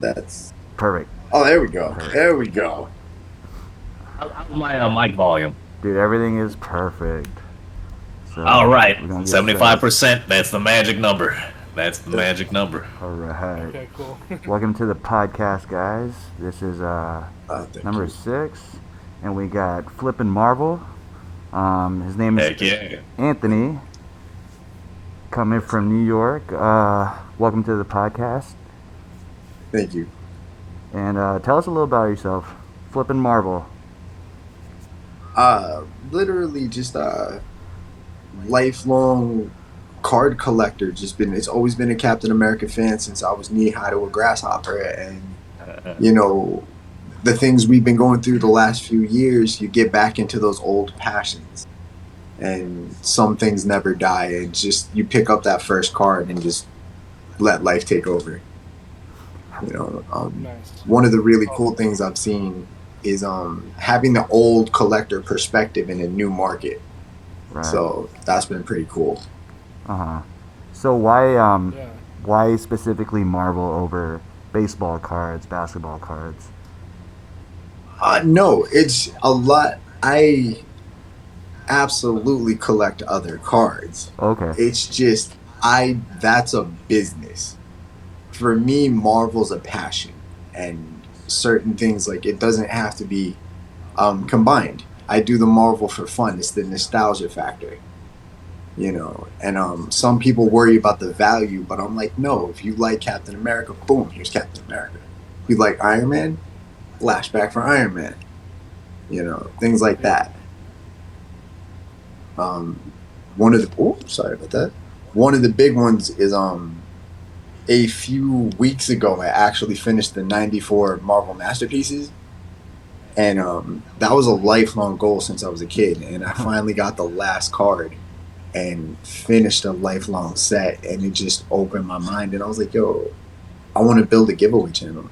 That's Perfect. oh, there we go. Perfect. There we go. How's my mic volume? Dude, everything is perfect. All So right, we're gonna get started. 75%. That's the magic number. That's the magic number. All right. Okay, cool. Welcome to the podcast, guys. This is Thank number you. 6, and we got Flippin Marvel. His name is Heck yeah. Anthony, coming from New York. Welcome to the podcast, Thank you. and tell us a little about yourself. Flippin Marvel. Literally just lifelong card collector. It's always been a Captain America fan since I was knee high to a grasshopper, and you know the things we've been going through the last few years. You get back into those old passions, and some things never die. And just you pick up that first card and just let life take over. Nice. One of the really cool things I've seen is having the old collector perspective in a new market. Right. So that's been pretty cool. So why Yeah. why specifically Marvel over baseball cards, basketball cards? No, it's a lot. I absolutely collect other cards. Okay. It's just that's a business. For me, Marvel's a passion, and certain things like it doesn't have to be combined. I do the Marvel for fun. It's the nostalgia factor, And some people worry about the value, but I'm like, no. If you like Captain America, boom, here's Captain America. If you like Iron Man, flashback for Iron Man. Things like that. One of the sorry about that. One of the big ones is a few weeks ago I actually finished the '94 Marvel Masterpieces, and that was a lifelong goal since I was a kid, and I finally got the last card and finished a lifelong set, and it just opened my mind, and I was like, yo, I want to build a giveaway channel.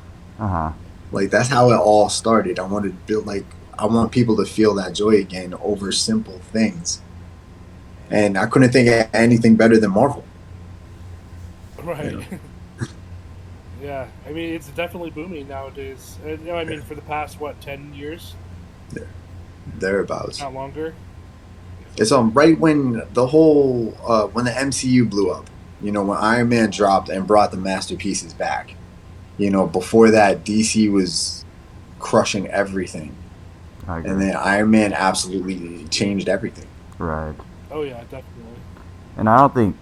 Like that's how it all started. I wanted to build I want people to feel that joy again over simple things. And I couldn't think of anything better than Marvel. Right. Yeah. I mean, it's definitely booming nowadays. I mean, for the past 10 years, Thereabouts. not longer. It's right when the whole when the MCU blew up. When Iron Man dropped and brought the masterpieces back. Before that, DC was crushing everything, and then Iron Man absolutely changed everything. Right. Oh yeah, definitely. And I don't think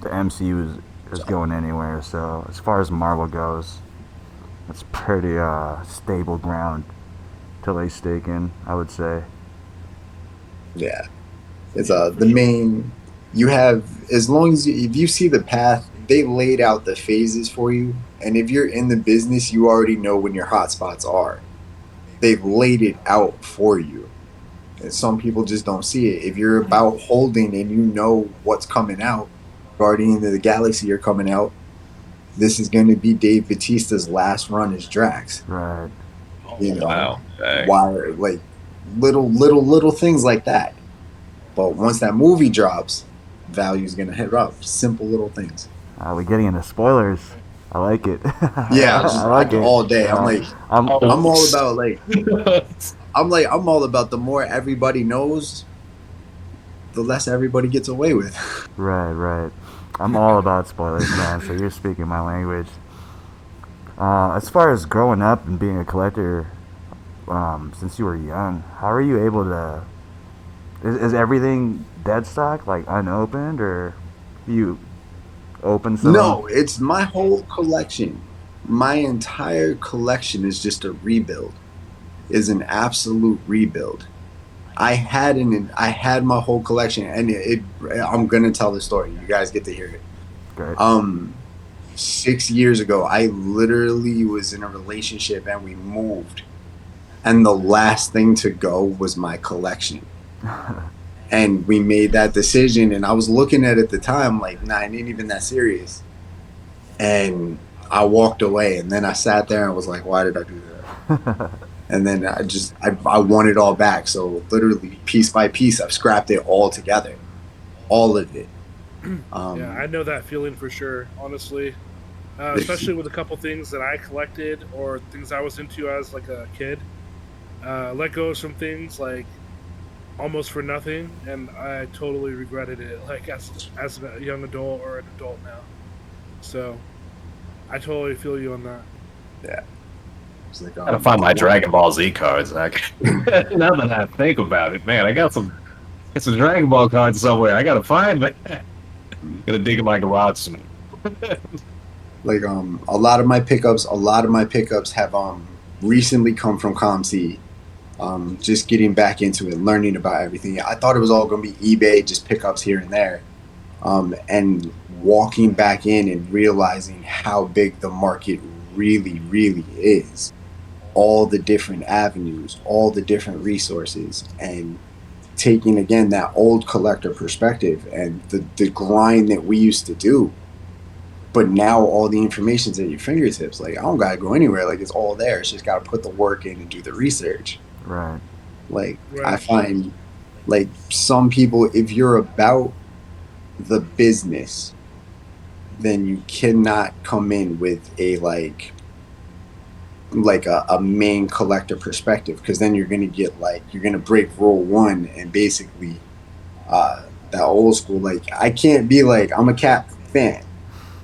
the MCU is going anywhere. So as far as Marvel goes, it's pretty stable ground to lay stake in, I would say. Yeah, it's the main. You have as long as if you see the path, they laid out the phases for you, and if you're in the business, you already know when your hot spots are. They've laid it out for you. And some people just don't see it. If you're about holding and you know what's coming out, Guardians of the Galaxy are coming out. This is going to be Dave Bautista's last run as Drax. Right. Wow. Dang. Why, like little things like that. But once that movie drops, value's going to hit up. Simple little things. We're getting into spoilers. I like it. Yeah, I like it all day. I'm all about I'm all about the more everybody knows, the less everybody gets away with. Right. I'm all about spoilers, man. So you're speaking my language. As far as growing up and being a collector, since you were young, how are you able to? Is everything dead stock, like unopened, or you open some? No, it's my whole collection. My entire collection is just a rebuild. Is an absolute rebuild. I had my whole collection, and I'm gonna tell the story. You guys get to hear it. Great. 6 years ago, I literally was in a relationship, and we moved, and the last thing to go was my collection. And we made that decision, and I was looking at it at the time like, nah, it ain't even that serious. And I walked away, and then I sat there and was like, why did I do that? And then I want it all back. So literally piece by piece, I've scrapped it all together, all of it. Yeah, I know that feeling for sure. Honestly. especially with a couple things that I collected or things I was into as like a kid. Let go of some things like almost for nothing, and I totally regretted it. Like as a young adult or an adult now. So I totally feel you on that. Yeah. It's like Gotta find my Dragon Ball Z cards. Like, now that I think about it, man, I got some Dragon Ball cards somewhere. I gotta find them. Gotta dig in my garage. like a lot of my pickups have recently come from ComC. Just getting back into it, learning about everything. I thought it was all gonna be eBay, just pickups here and there. And walking back in and realizing how big the market really, really is. All the different avenues, all the different resources, and taking again that old collector perspective and the grind that we used to do. But now all the information's at your fingertips. Like I don't gotta go anywhere. Like it's all there. It's just gotta put the work in and do the research. Right. Like Right. I find like some people, if you're about the business, then you cannot come in with a a main collector perspective, because then you're gonna get you're gonna break rule one and basically that old school, like I can't be like I'm a Cap fan.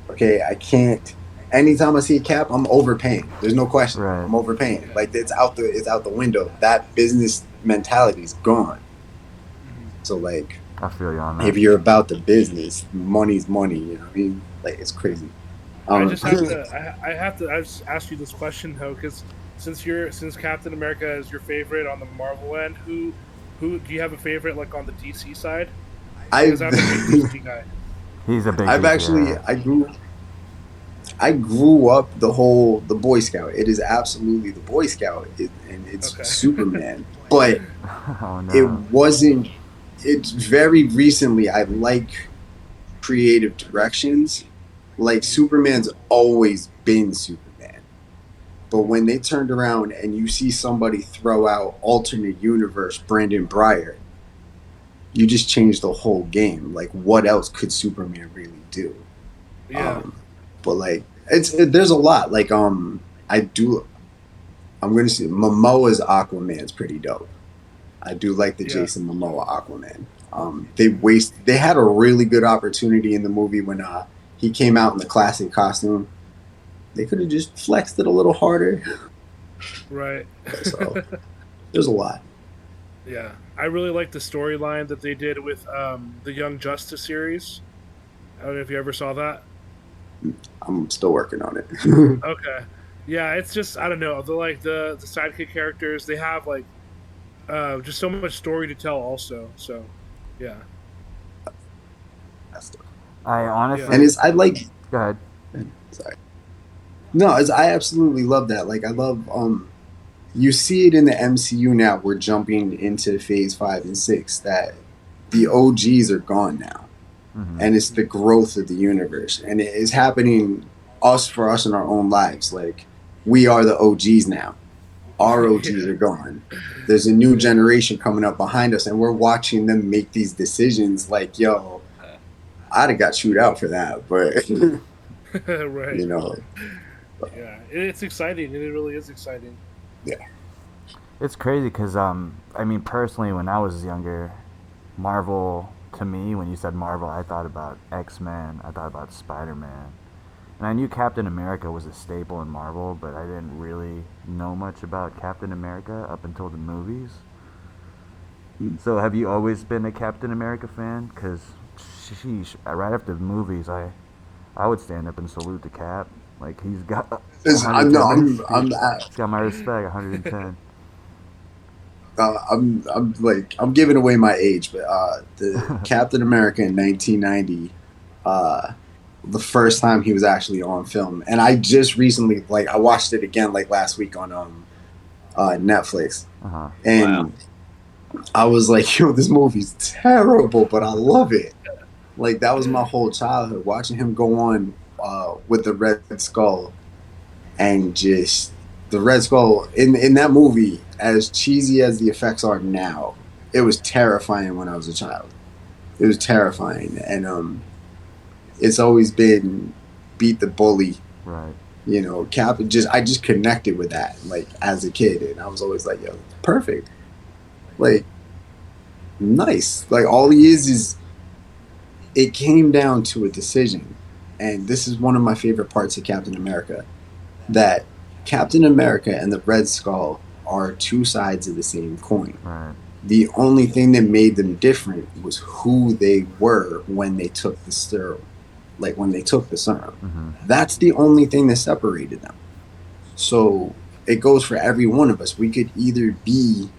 Okay, I can't. Anytime I see a Cap, I'm overpaying. There's no question. Right. I'm overpaying. Like it's out the window. That business mentality is gone. So like I feel you on that. if you're about the business, money's money. You know what I mean? Like it's crazy. I just have to. I have to. I just ask you this question though, because since Captain America is your favorite on the Marvel end, who do you have a favorite like on the DC side? Because I'm a big DC guy. He's a big. I've actually I grew up the Boy Scout. It is absolutely the Boy Scout, and it's Okay. Superman. But Oh no. it wasn't. It's very recently I like creative directions. Like Superman's always been Superman, but when they turned around and you see somebody throw out alternate universe Brandon Breyer, you just changed the whole game. Like, what else could Superman really do? Yeah. But like, there's a lot. Like, I'm gonna say Momoa's Aquaman's pretty dope. I do like the Yeah. Jason Momoa Aquaman. They had a really good opportunity in the movie when he came out in the classic costume. They could have just flexed it a little harder. Right. So there's a lot. Yeah, I really like the storyline that they did with the Young Justice series. I don't know if you ever saw that. I'm still working on it. Okay. Yeah, it's just I don't know. The sidekick characters, they have like just so much story to tell also. So, yeah. I honestly. And I like. Go ahead. Sorry. No, I absolutely love that. Like I love you see it in the MCU now. We're jumping into phase 5 and 6 that the OGs are gone now. Mm-hmm. And it's the growth of the universe, and it is happening for us in our own lives. Like we are the OGs now. Our OGs are gone. There's a new generation coming up behind us, and we're watching them make these decisions. Like, yo, I'd have got chewed out for that, but Right. you know, Yeah, it's exciting. It really is exciting. yeah. It's crazy because I mean personally, when I was younger, Marvel to me, when you said Marvel, I thought about X-Men, I thought about Spider-Man, and I knew Captain America was a staple in Marvel, but I didn't really know much about Captain America up until the movies. So have you always been a Captain America fan? Because sheesh, right after the movies, I would stand up and salute the Cap. Like he's got. He's got my respect. 110. I'm giving away my age, but the Captain America in 1990, the first time he was actually on film, and I just recently I watched it again last week on Netflix, and Wow. I was like, yo, this movie's terrible, but I love it. Like that was my whole childhood, watching him go on with the Red Skull, and just the Red Skull in that movie, as cheesy as the effects are now, it was terrifying when I was a child. It was terrifying, and it's always been beat the bully Right. You know, I just connected with that like as a kid, and I was always like, yo, perfect, like nice. Like all he is it came down to a decision, and this is one of my favorite parts of Captain America. That Captain America and the Red Skull are two sides of the same coin. Right. The only thing that made them different was who they were when they took the serum. Like when they took the serum. Mm-hmm. That's the only thing that separated them. So it goes for every one of us. We could either be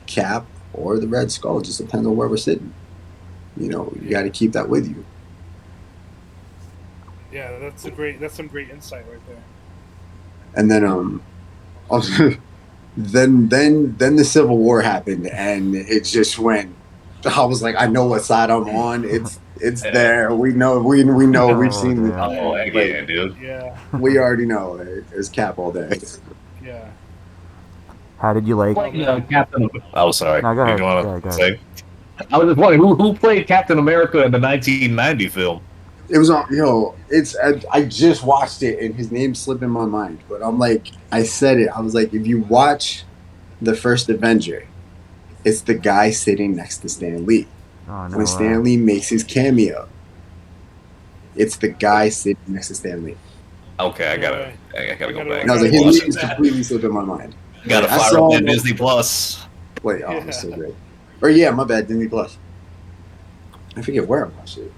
Cap or the Red Skull. It just depends on where we're sitting. You know, you got to keep that with you. Yeah, that's some great insight right there. And then then the Civil War happened, and it just went. I was like, I know what side I'm on. It's there. We know. We know. We've Oh, seen. damn. Oh, heck Like, yeah, dude. Yeah, we already know. It's Cap all day. yeah. How did you like? Played, Captain. Oh, sorry. No, go ahead. You want Go to ahead. say? I was just wondering who played Captain America in the 1990 film. It was on. It's. I just watched it, and his name slipped in my mind. But I'm like, I said it. I was like, if you watch the first Avenger, it's the guy sitting next to Stan Lee. Oh, no When Stan Lee makes his cameo, it's the guy sitting next to Stan Lee. Okay, I No gotta way. go I back. And I was like, gotta watch his name is that. completely slipped in my mind. Gotta Like, I fire saw up that him- Disney Plus. Wait, oh, Yeah. it's so great. Or yeah, my bad, Disney Plus. I forget where I watched it.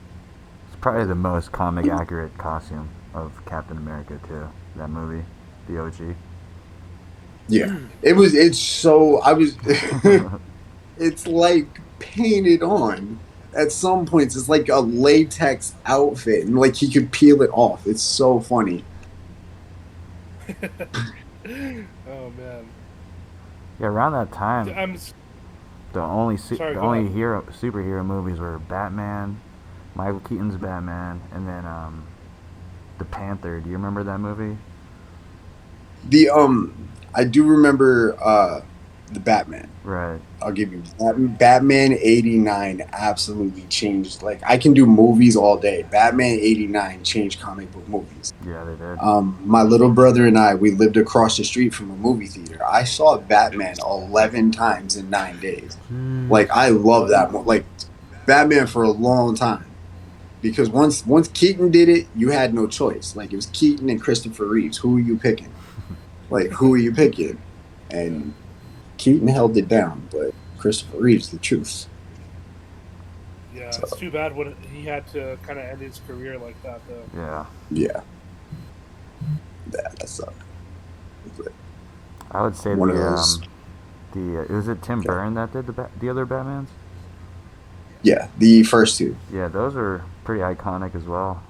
It's probably the most comic accurate costume of Captain America too. That movie, the OG. Yeah, it's so I was. It's like painted on. At some points, it's like a latex outfit, and like he could peel it off. It's so funny. Oh man. Yeah, around that time, I'm s- the only Sorry, the go only ahead. superhero movies were Batman, Michael Keaton's Batman, and then the Panther. Do you remember that movie? The I do remember the Batman. Right. I'll give you Batman '89 absolutely changed. Like I can do movies all day. Batman '89 changed comic book movies. Yeah, they did. My little brother and I, we lived across the street from a movie theater. I saw Batman 11 times in 9 days. Like I love that. Like Batman for a long time. Because once Keaton did it, you had no choice. Like it was Keaton and Christopher Reeves. Who are you picking? Like who are you picking? And Keaton held it down, but Christopher Reeves the truth. yeah, it's too bad when he had to kind of end his career like that though. Yeah. Yeah. That sucked. But I would say one of those. was it Tim Burton that did the other Batmans? Yeah, the first two. Yeah, those are pretty iconic as well.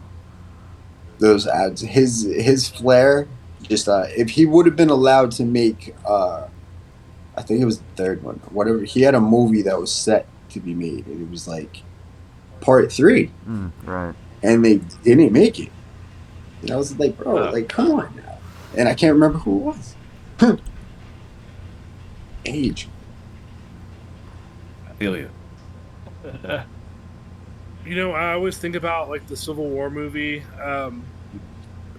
Those ads, his flair. Just if he would have been allowed to make, I think it was the third one. Whatever, he had a movie that was set to be made, and it was like part 3, Right. and they didn't make it. And I was like, bro, like come on now. And I can't remember who it was. Age. I feel you. You know, I always think about like the Civil War movie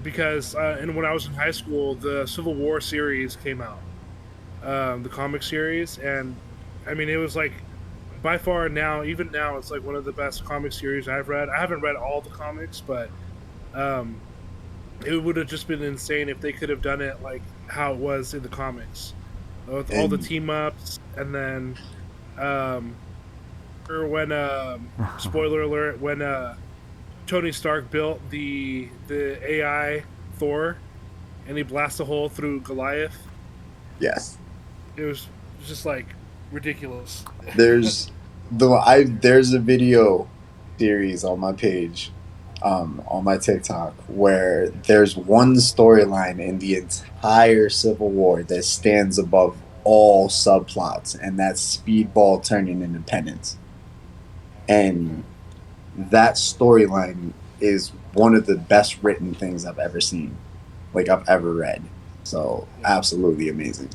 because and when I was in high school, the Civil War series came out, the comic series, and I mean it was like by far even now, it's like one of the best comic series I've read. I haven't read all the comics, but it would have just been insane if they could have done it like how it was in the comics, with all the team ups, and then or when spoiler alert, when Tony Stark built the AI Thor and he blasts a hole through Goliath. Yes. It was just like ridiculous. There's there's a video series on my page, on my TikTok, where there's one storyline in the entire Civil War that stands above all subplots, and that's Speedball turning Independence. And that storyline is one of the best written things I've ever seen, like I've ever read. So absolutely amazing.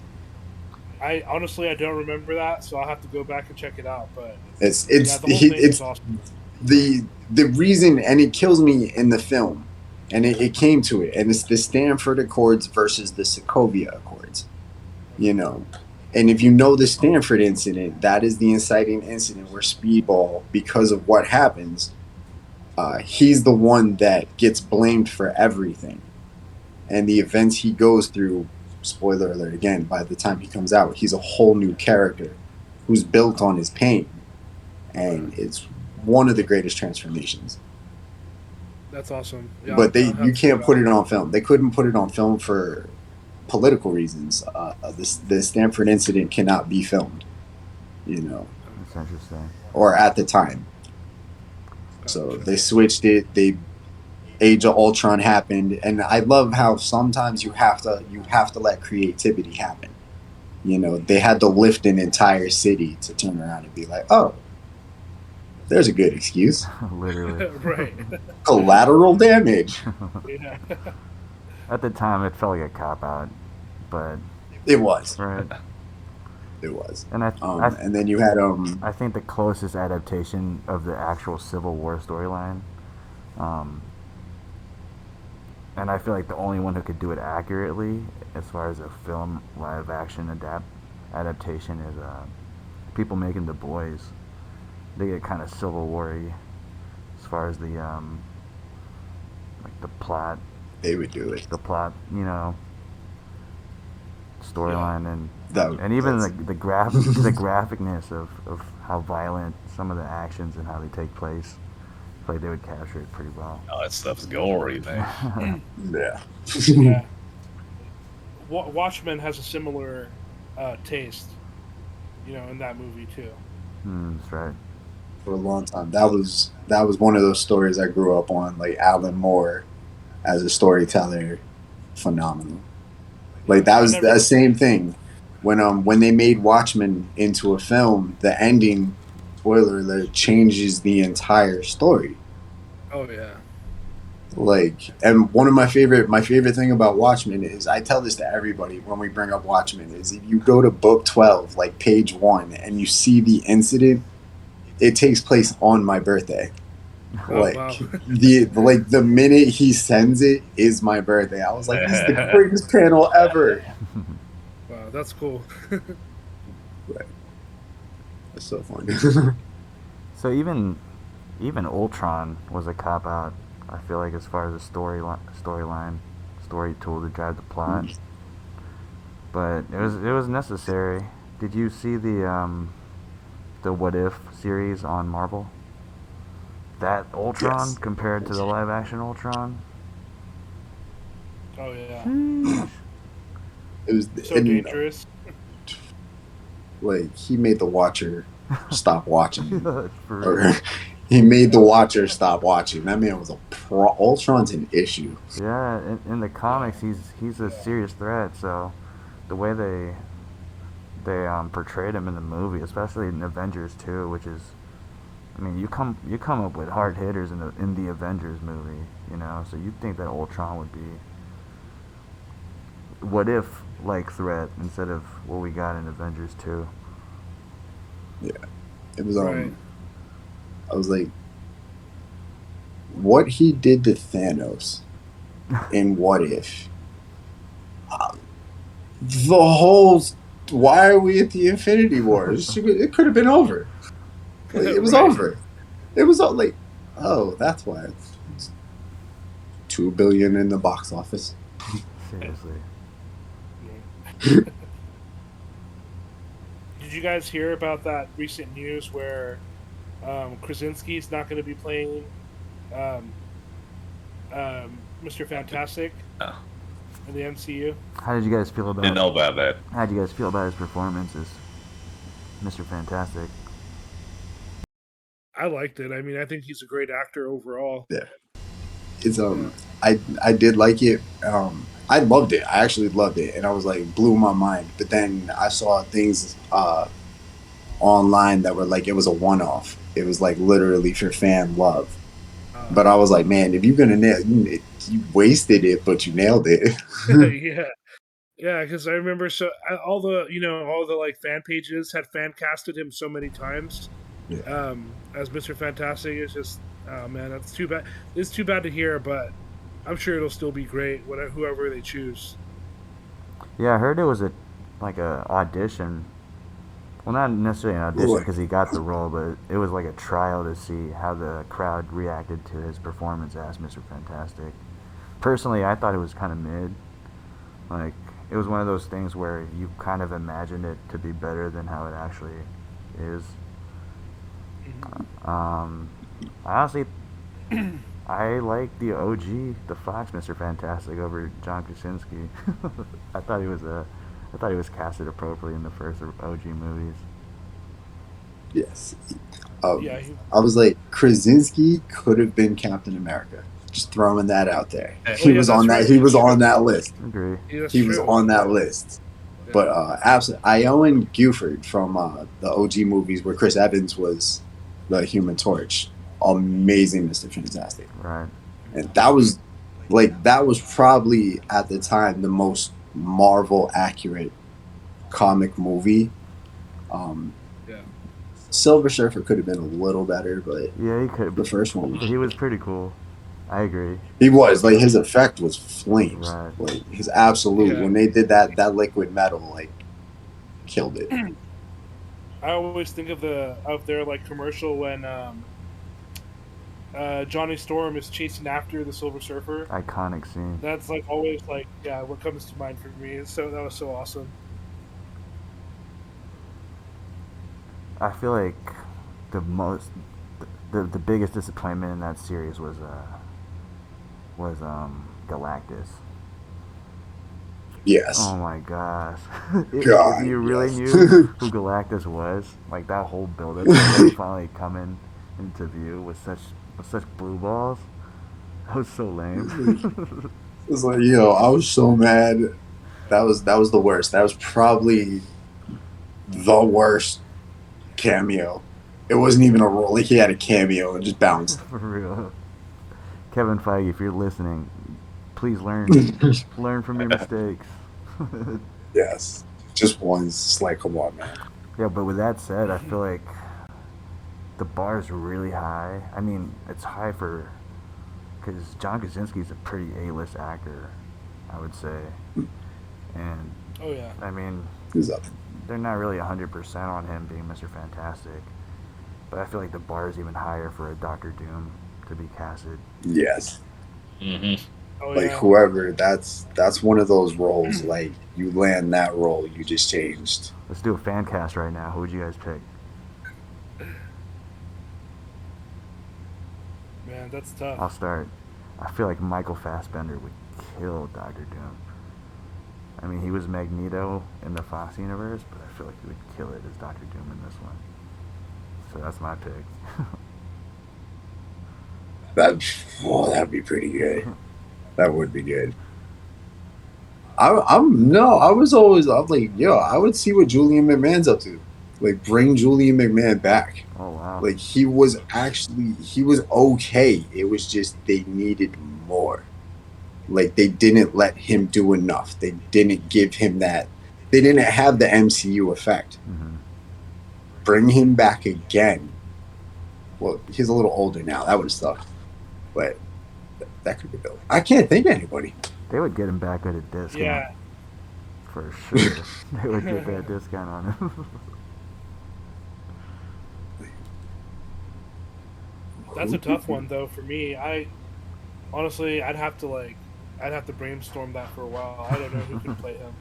I honestly don't remember that, so I'll have to go back and check it out. But It's yeah, the whole thing is it's awesome. the reason, and it kills me in the film, and it came to it, and it's the Stanford Accords versus the Sokovia Accords, you know. And if you know the Stanford incident, that is the inciting incident where Speedball, because of what happens, he's the one that gets blamed for everything. And the events he goes through, spoiler alert again, by the time he comes out, he's a whole new character who's built on his pain. And it's one of the greatest transformations. That's awesome. Yeah, But I'll have you to can't check put out. it on film. They couldn't put it on film for political reasons. The Stanford incident cannot be filmed, you know, That's interesting. or at the time. So Gotcha. they switched it. Age of Ultron happened, and I love how sometimes you have to let creativity happen. You know, they had to lift an entire city to turn around and be like, oh, there's a good excuse. Literally. Right. Collateral damage. Yeah. At the time, it felt like a cop out, but It was. right. It was. And And then you had I think the closest adaptation of the actual Civil War storyline, and I feel like the only one who could do it accurately, as far as a film live action adaptation, is people making The Boys. They get kind of Civil War-y as far as the like the plot, they would do it. you know, storyline, and even the graphicness of how violent some of the actions and how they take place. I feel like they would capture it pretty well. Oh, that stuff's gory, man. Yeah. Yeah. Watchmen has a similar taste, you know, in that movie too. That's right. For a long time. That was one of those stories I grew up on, like Alan Moore as a storyteller, phenomenal. Like that was the same thing when they made Watchmen into a film. The ending, spoiler alert, changes the entire story. Oh yeah. Like, and one of my favorite thing about Watchmen is, I tell this to everybody when we bring up Watchmen, is if you go to book 12, like page 1, and you see the incident, it takes place on my birthday. Oh, Like wow. the minute he sends it is my birthday. I was like, this is the greatest panel ever. Wow, that's cool. Right. That's so funny. So even Ultron was a cop out. I feel like as far as a story tool to drive the plot, but it was necessary. Did you see the What If series on Marvel? That Ultron Yes. compared to the live action Ultron. Oh yeah. It was So dangerous. like he made the Watcher stop watching. For real. Or he made the Watcher stop watching. That man was a pro. Ultron's an issue. Yeah, in the comics, he's a serious threat. So the way they portrayed him in the movie, especially in Avengers 2, which is, I mean, you come up with hard hitters in the Avengers movie, you know. So you'd think that Ultron would be what if like threat instead of what we got in Avengers 2. Yeah, it was Right. I was like, what he did to Thanos in What If? The whole. Why are we at the Infinity War? It could have been over. Like, it was Right. over. It was all like, oh, that's why it's $2 billion in the box office. Seriously. Did you guys hear about that recent news where Krasinski's not going to be playing Mr. Fantastic Oh. in the MCU? How did you guys feel Didn't know about that. How did you guys feel about his performance as Mr. Fantastic? I liked it. I mean, I think he's a great actor overall. Yeah. It's I did like it. I loved it. I actually loved it, and I was like, blew my mind. But then I saw things online that were like, it was a one-off. It was like literally for fan love. But I was like, man, if you're gonna nail it, you wasted it, but you nailed it. Yeah, because I remember all the like fan pages had fan casted him so many times Yeah. as Mr. Fantastic. It's just, oh man, that's too bad. It's too bad to hear, but I'm sure it'll still be great, whatever whoever they choose. Yeah, I heard it was a audition. Well, not necessarily an audition Like, because he got the role, but it was like a trial to see how the crowd reacted to his performance as Mr. Fantastic. Personally, I thought it was kind of mid. Like, it was one of those things where you kind of imagined it to be better than how it actually is. Honestly, I like the OG, the Fox Mr. Fantastic over John Krasinski. I thought he was casted appropriately in the first OG movies. yes. Yeah, he, I was like, Krasinski could have been Captain America. Just throwing that out there. Oh, He yeah, was that's on that. right. He was That's on true. that list. Agree. Yeah, that's He was true. on that list. But absolutely, Iowan Buford from the OG movies where Chris Evans was the Human Torch, amazing Mr. Fantastic, Right. and that was probably at the time the most Marvel accurate comic movie. Um, Yeah. Silver Surfer could have been a little better, but Yeah, he could. the first one But he was pretty cool. I agree. he was like his effect was flames, Right. like his absolute Yeah. when they did that liquid metal like killed it. I always think of their like commercial when Johnny Storm is chasing after the Silver Surfer. Iconic scene. That's like always like what comes to mind for me. So that was so awesome. I feel like the most, the biggest disappointment in that series was Galactus. Yes. Oh my gosh! God, if you really yes. knew who Galactus was, like that whole build-up to him finally coming into view with such blue balls, that was so lame. It's like, I was so mad. That was the worst. That was probably the worst cameo. It wasn't even a role. Like he had a cameo and just bounced. For real. Kevin Feige, if you're listening, please learn from your mistakes. Yes. Just once. It's like, come on, man. Yeah, but with that said, I feel like the bar is really high. I mean, it's high because John Krasinski is a pretty A-list actor, I would say. And, Oh yeah. I mean, He's up. they're not really 100% on him being Mr. Fantastic. But I feel like the bar is even higher for a Doctor Doom to be casted. Yes. Mm-hmm. Oh Like yeah. whoever, that's one of those roles. Like you land that role, you just changed. Let's do a fan cast right now. Who would you guys pick? Man, that's tough. I'll start. I feel like Michael Fassbender would kill Doctor Doom. I mean, he was Magneto in the Fox universe, but I feel like he would kill it as Doctor Doom in this one. So that's my pick. That'd be pretty good. That would be good. I was like, I would see what Julian McMahon's up to. Like, bring Julian McMahon back. Oh wow. Like, he was okay. It was just they needed more. Like, they didn't let him do enough. They didn't give him that. They didn't have the MCU effect. Mm-hmm. Bring him back again. Well, he's a little older now. That would have stuck. But that could be built. I can't think of anybody. They would get him back at a discount. Yeah. For sure. They would get that discount on him. That's a tough one though for me. Honestly, I'd have to brainstorm that for a while. I don't know who could play him.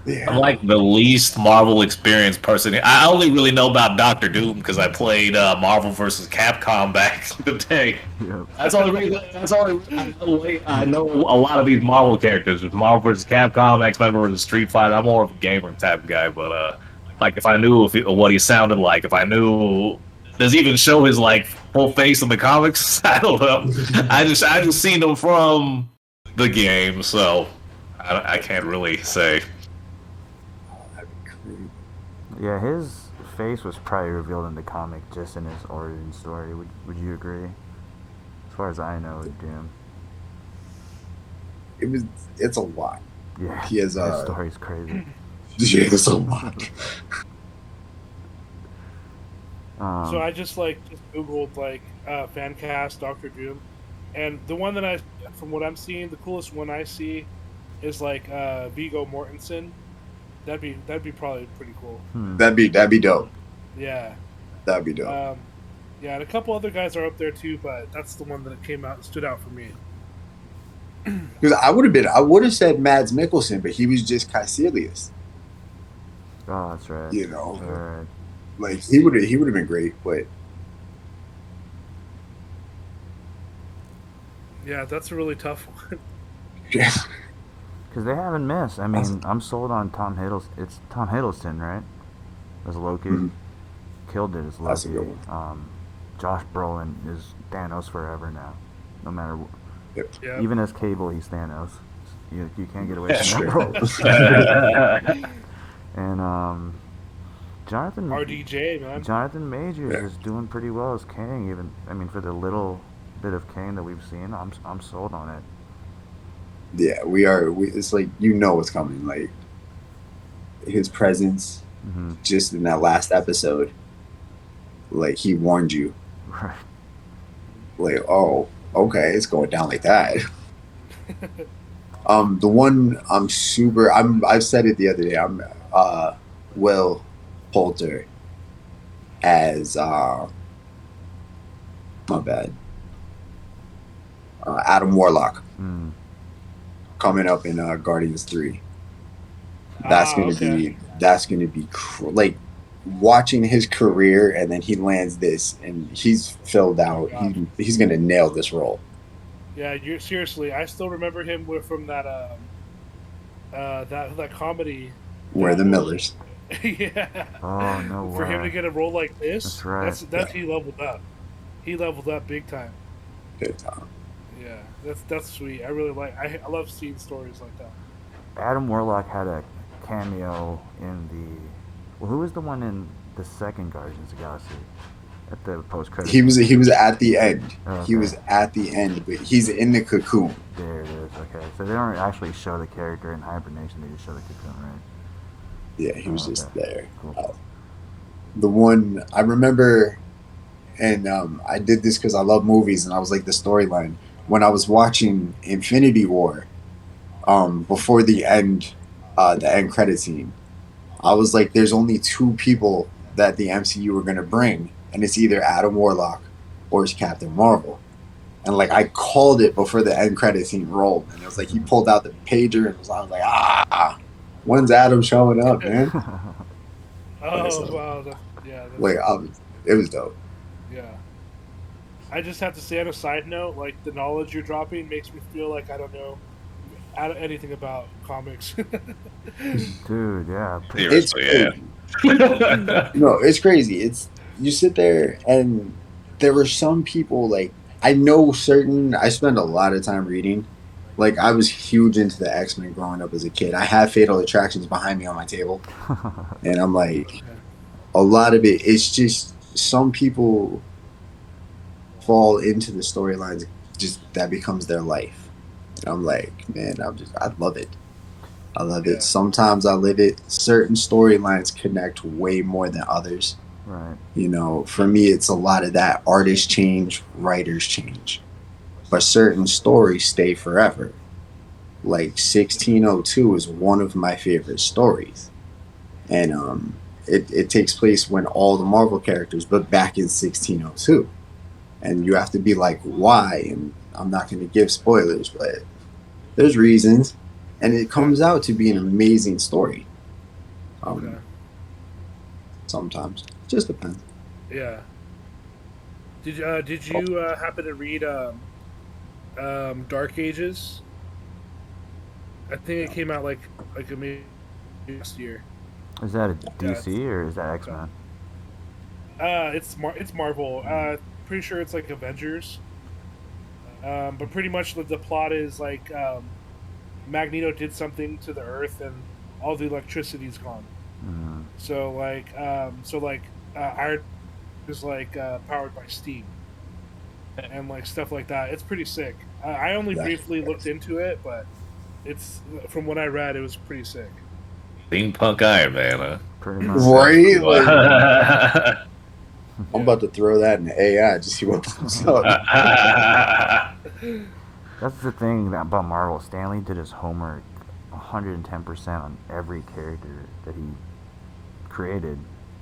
Yeah. I'm like the least Marvel experienced person. I only really know about Doctor Doom because I played Marvel vs. Capcom back in the day. Yep. That's the only reason. I know a lot of these Marvel characters. With Marvel vs. Capcom, X-Men vs. Street Fighter. I'm more of a gamer type guy, but like if I knew what he sounded like, if I knew, does he even show his like full face in the comics? I don't know. I just seen him from the game, so I can't really say. That'd be crazy. Yeah, his face was probably revealed in the comic just in his origin story. Would you agree? As far as I know, Doom. It's a lot. Yeah, He has his story's crazy. Yeah, it's a lot. So I just googled fan cast Doctor Doom, And the one that from what I'm seeing, the coolest one I see is like Viggo Mortensen. That'd be probably pretty cool. That'd be dope. Yeah. That'd be dope. Yeah, and a couple other guys are up there too, but that's the one that stood out for me. Because I would have said Mads Mikkelsen, but he was just Caecilius. Oh, that's right. You know, Right. like he would have been great, but Yeah, that's a really tough one. yeah, Because they haven't missed. I mean, I'm sold on Tom Hiddleston. It's Tom Hiddleston, right? As Loki. Mhm. Killed it as That's a Loki. good Josh Brolin is Thanos forever now. No matter Yep. Yeah. even as Cable, he's Thanos. You can't get away Yeah, from that sure. role. And Jonathan RDJ, man. Jonathan Majors Yeah. is doing pretty well as Kang. Even I mean, for the little bit of Kang that we've seen, I'm sold on it. Yeah, we are. It's like what's coming. Like his presence, Hmm. just in that last episode, like he warned you. Right. Like, oh, okay, it's going down like that. The one I've said it the other day. I'm Will Poulter as my bad. Adam Warlock Mm. coming up in Guardians 3. That's gonna okay. be like watching his career, and then he lands this, and he's filled out. Gosh. He's gonna nail this role. Yeah, you seriously. I still remember him from that that comedy. Where the Millers. Yeah. Oh no For him to way. get a role like this, That's right. that's he leveled up. He leveled up big time. Good time. Yeah, that's sweet. I really I love seeing stories like that. Adam Warlock had a cameo in the. Well, who was the one in the second Guardians of the Galaxy? At the post credits. He was at the end. Oh, He okay. was at the end, but he's in the cocoon. There it is. Okay, so they don't actually show the character in hibernation; they just show the cocoon, right? Yeah, he was Oh, just okay. there. Cool. The one I remember, and I did this because I love movies, and I was like the storyline when I was watching Infinity War. Before the end credit scene, I was like, "There's only two people that the MCU are gonna bring, and it's either Adam Warlock or it's Captain Marvel." And like I called it before the end credit scene rolled, and it was like he pulled out the pager, and I was like, when's Adam showing up, man? Oh so- wow, that's, Like, it was dope. yeah. I just have to say, on a side note, like the knowledge you're dropping makes me feel like I don't know anything about comics. Dude, yeah. It's Seriously, yeah. crazy. No, it's crazy. It's you sit there, and there were some people like I know certain. I spend a lot of time reading. Like I was huge into the X-Men growing up as a kid. I have Fatal Attractions behind me on my table, and I'm like, a lot of it. It's just some people fall into the storylines. Just that becomes their life. And I'm like, man, I love it. I love Yeah. it. Sometimes I live it. Certain storylines connect way more than others. Right. For me, it's a lot of that. Artists change, writers change. But certain stories stay forever. Like 1602 is one of my favorite stories. And it takes place when all the Marvel characters, but back in 1602. And you have to be like, why? And I'm not going to give spoilers, but there's reasons. And it comes out to be an amazing story. Okay. Sometimes. Just depends. Yeah. Did you happen to read Dark Ages? I think it came out like maybe last year. Is that a DC or is that X-Men? It's Marvel. Pretty sure it's like Avengers. But pretty much the plot is like Magneto did something to the Earth and all the electricity's gone. Mm. So Iron is like powered by steam and like stuff like that. It's pretty sick. I only briefly looked into it, but it's from what I read, it was pretty sick. Steampunk Iron Man, huh? Pretty much. Right? Like, Yeah. I'm about to throw that in the AI just see what comes up. That's the thing about Marvel. Stanley did his homework 110% on every character that he created,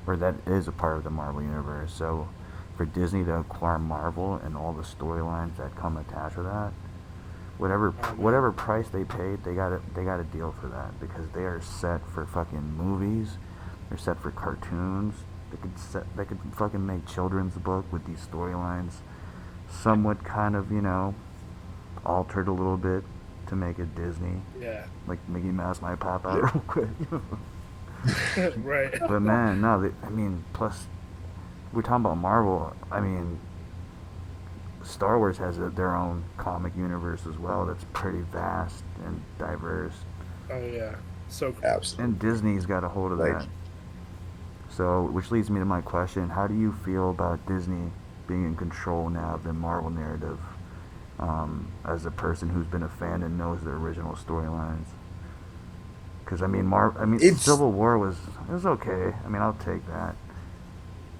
or that is a part of the Marvel universe. So, for Disney to acquire Marvel and all the storylines that come attached with that, whatever price they paid, they got a deal for that because they are set for fucking movies. They're set for cartoons. They could fucking make children's book with these storylines, somewhat kind of altered a little bit to make it Disney. Yeah. Like Mickey Mouse might pop out Yeah. real quick. Right. But man, no, I mean, plus we're talking about Marvel. I mean, Star Wars has their own comic universe as well. That's pretty vast and diverse. Oh yeah. So cool. Absolutely. And Disney's got a hold of Like- that. So, which leads me to my question: how do you feel about Disney being in control now of the Marvel narrative? As a person who's been a fan and knows the original storylines, because I mean, It's- Civil War was okay. I mean, I'll take that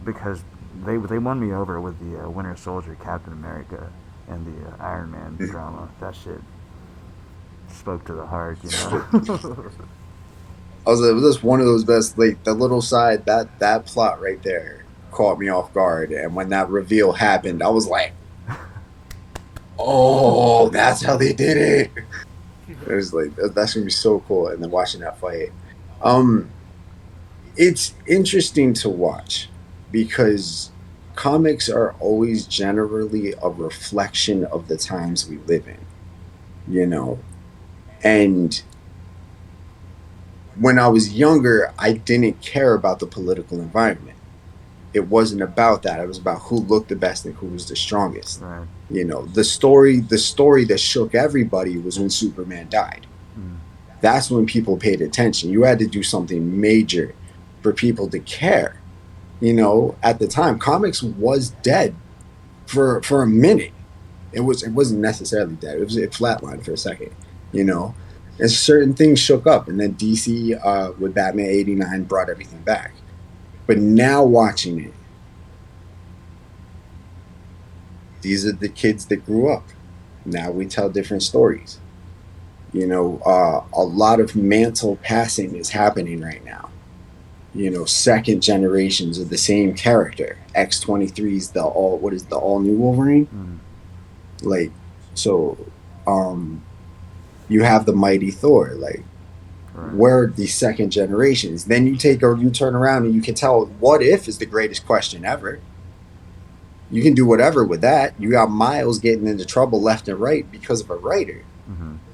because they won me over with the Winter Soldier, Captain America, and the Iron Man drama. That shit spoke to the heart, you know. I was just one of those best, like the little side that plot right there caught me off guard, and when that reveal happened, I was like, "Oh, that's how they did it." It was like that's gonna be so cool, and then watching that fight, it's interesting to watch because comics are always generally a reflection of the times we live in, and when I was younger, I didn't care about the political environment. It wasn't about that. It was about who looked the best and who was the strongest. Right. The story that shook everybody was when Superman died. That's when people paid attention. You had to do something major for people to care. At the time, comics was dead for a minute. It wasn't necessarily dead. It flatlined for a second. And certain things shook up, and then DC with Batman '89 brought everything back. But now watching it, these are the kids that grew up. Now we tell different stories. A lot of mantle passing is happening right now. Second generations of the same character. X-23 is the all new Wolverine? Like, so, you have the mighty Thor, like, Right. where are these second generations? Then you turn around and you can tell what if is the greatest question ever. You can do whatever with that. You got Miles getting into trouble left and right because of a writer.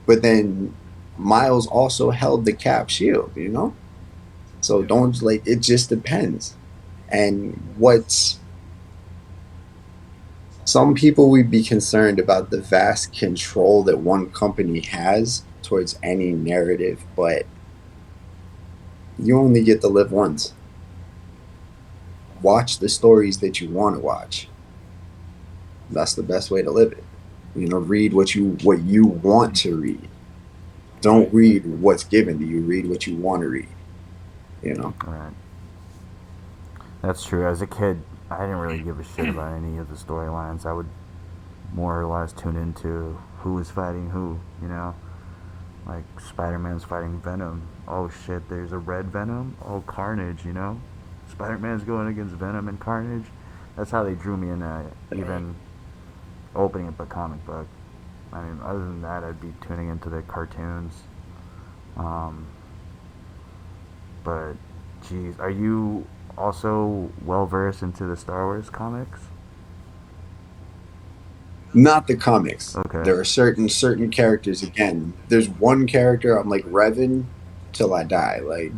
But then Miles also held the Cap shield, So don't, like, it just depends. And some people would be concerned about the vast control that one company has towards any narrative, but you only get to live once. Watch the stories that you want to watch. That's the best way to live it. Read what you want to read. Don't read what's given to you. Read what you want to read. Right. That's true. As a kid, I didn't really give a shit about any of the storylines. I would more or less tune into who was fighting who, Like Spider-Man's fighting Venom. Oh shit, there's a red Venom. Oh, Carnage, Spider-Man's going against Venom and Carnage. That's how they drew me in, even opening up a comic book. I mean, other than that, I'd be tuning into the cartoons. But, geez, are you also well-versed into the Star Wars comics? Not the comics. Okay. There are certain characters. Again, there's one character I'm like Revan till I die. Like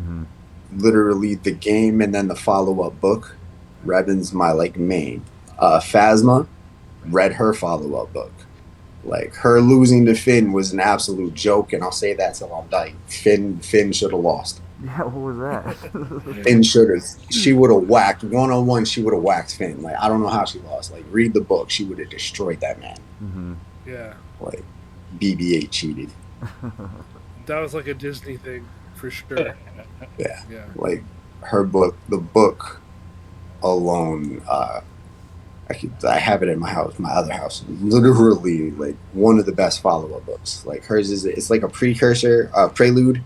literally the game and then the follow-up book. Revan's my like main. Phasma, read her follow-up book. Like her losing to Finn was an absolute joke, and I'll say that till I'm dying. Finn should have lost. Yeah, what was that? Finn should have. She would have whacked one-on-one. She would have whacked Finn. Like I don't know how she lost. Like read the book. She would have destroyed that man. Yeah. Like BB-8 cheated. That was like a Disney thing for sure. Yeah. Like her book, the book alone I have it in my house, my other house. Literally, like one of the best follow-up books. Like hers is, it's like a precursor, prelude,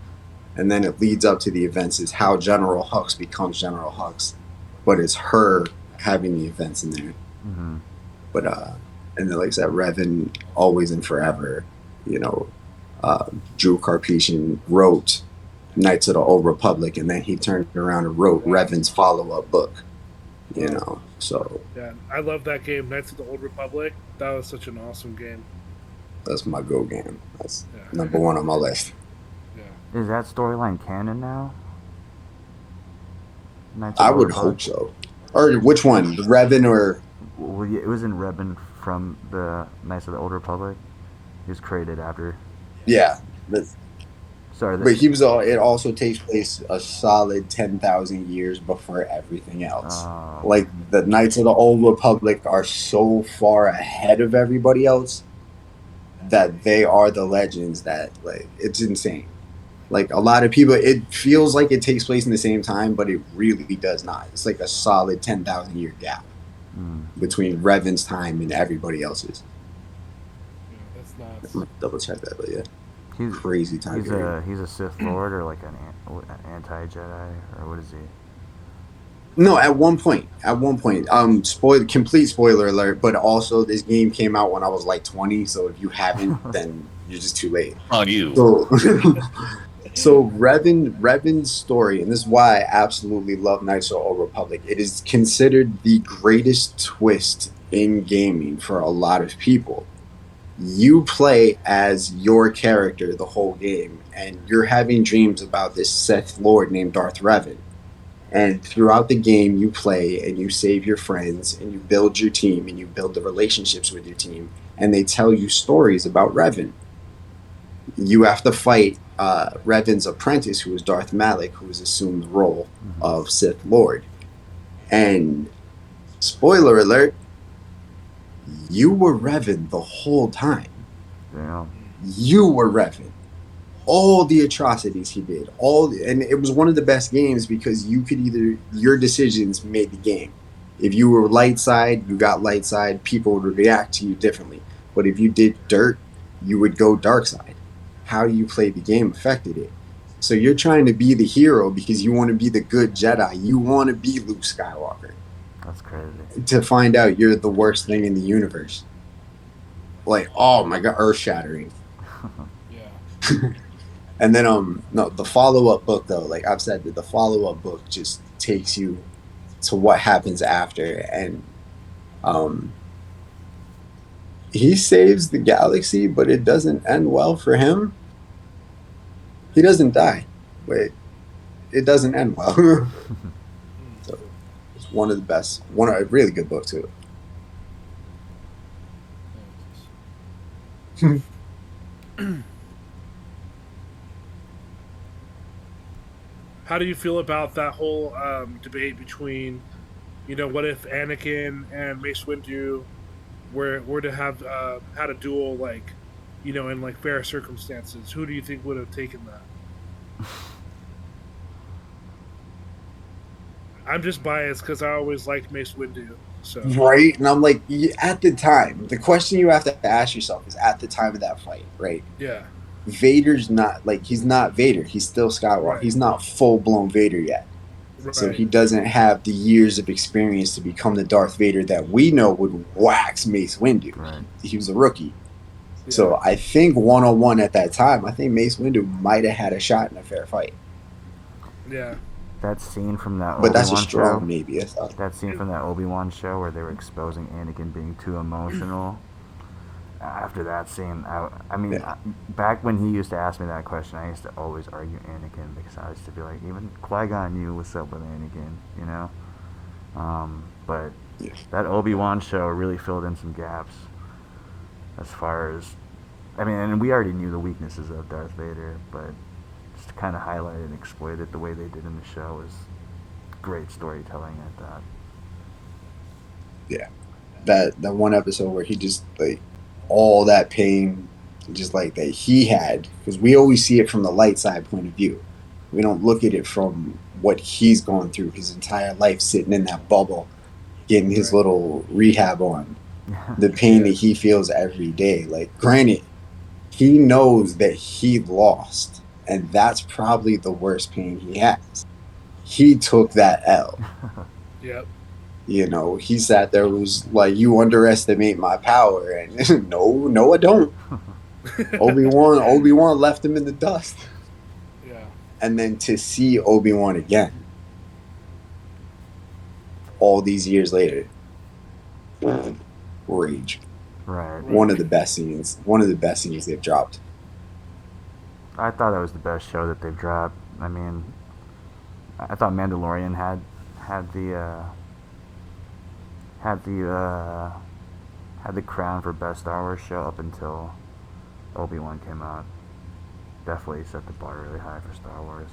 and then it leads up to the events. Is how General Hux becomes General Hux, but it's her having the events in there. Mm-hmm. But and then like I said, Revan, Always and Forever. You know, Drew Karpyshyn wrote Knights of the Old Republic, and then he turned around and wrote Revan's follow-up book. You know, so Yeah, I love that game, Knights of the Old Republic. That was such an awesome game. that's my go game. That's Yeah. number one on my list. Yeah. Is that storyline canon now? Knights of I the would Republic? hope so. Or which one, the Revan or? Well, yeah, it was in Revan from the Knights of the Old Republic. He was created after. Yeah, but Sorry, he was all. It also takes place a solid 10,000 years before everything else. Like the Knights of the Old Republic are so far ahead of everybody else that they are the legends. That like it's insane. Like a lot of people, it feels like it takes place in the same time, but it really does not. It's like a solid 10,000 year gap between Revan's time and everybody else's. Yeah, that's nuts. I'm gonna double check that, but yeah, he's crazy time period. he's a Sith Lord or like an anti-Jedi, or what is he? No, at one point, complete spoiler alert, but also this game came out when I was like 20, so if you haven't, then you're just too late. On you. So Revan's story, and this is why I absolutely love Knights of the Old Republic. It is considered the greatest twist in gaming for a lot of people. You play as your character the whole game, and you're having dreams about this Sith Lord named Darth Revan. And throughout the game, you play and you save your friends and you build your team and you build the relationships with your team. And they tell you stories about Revan. You have to fight Revan's apprentice, who is Darth Malak, who has assumed the role of Sith Lord. And spoiler alert, you were Revan the whole time. Yeah. You were Revan. All the atrocities he did, and it was one of the best games because you could your decisions made the game. If you were light side, you got light side, people would react to you differently. But if you did dirt, you would go dark side. How you played the game affected it. So you're trying to be the hero because you want to be the good Jedi. You want to be Luke Skywalker. That's crazy. To find out you're the worst thing in the universe. Like, oh my god, earth shattering. Yeah. And then no, the follow-up book though, like I've said, that the follow-up book just takes you to what happens after, and he saves the galaxy, but it doesn't end well for him. He doesn't die, but it doesn't end well. So it's one of the best, a really good book too. How do you feel about that whole debate between, what if Anakin and Mace Windu were to have had a duel, like, in like fair circumstances? Who do you think would have taken that? I'm just biased because I always liked Mace Windu. So Right, and I'm like, at the time, the question you have to ask yourself is at the time of that fight, right? yeah, Vader's not like, he's not Vader. He's still Skywalker. Right. He's not full blown Vader yet. right. So he doesn't have the years of experience to become the Darth Vader that we know would wax Mace Windu. Right. He was a rookie. Yeah. So I think 1-on-1 at that time, I think Mace Windu might have had a shot in a fair fight. Yeah. That scene from that But that's a Obi-Wan strong show. maybe. I thought. That scene from that Obi-Wan show where they were exposing Anakin being too emotional. After that scene, I mean, Yeah. back when he used to ask me that question, I used to always argue Anakin because I used to be like, even Qui-Gon knew what's up with Anakin, But Yeah. that Obi-Wan show really filled in some gaps as far as, I mean, and we already knew the weaknesses of Darth Vader, but just to kind of highlight and exploit it the way they did in the show was great storytelling at that. Yeah. That one episode where he just like all that pain just like that he had, because we always see it from the light side point of view. We don't look at it from what he's gone through his entire life sitting in that bubble, getting his little rehab on, the pain that he feels every day. Like, granted, he knows that he lost, and that's probably the worst pain he has. He took that L. Yep. You know, he sat there, was like, "You underestimate my power," and no, I don't. Obi-Wan left him in the dust, Yeah. and then to see Obi-Wan again, all these years later, rage. Right. One of the best scenes. One of the best scenes they've dropped. I thought that was the best show that they've dropped. I mean, I thought Mandalorian had the crown for best Star Wars show up until Obi-Wan came out. Definitely set the bar really high for Star Wars.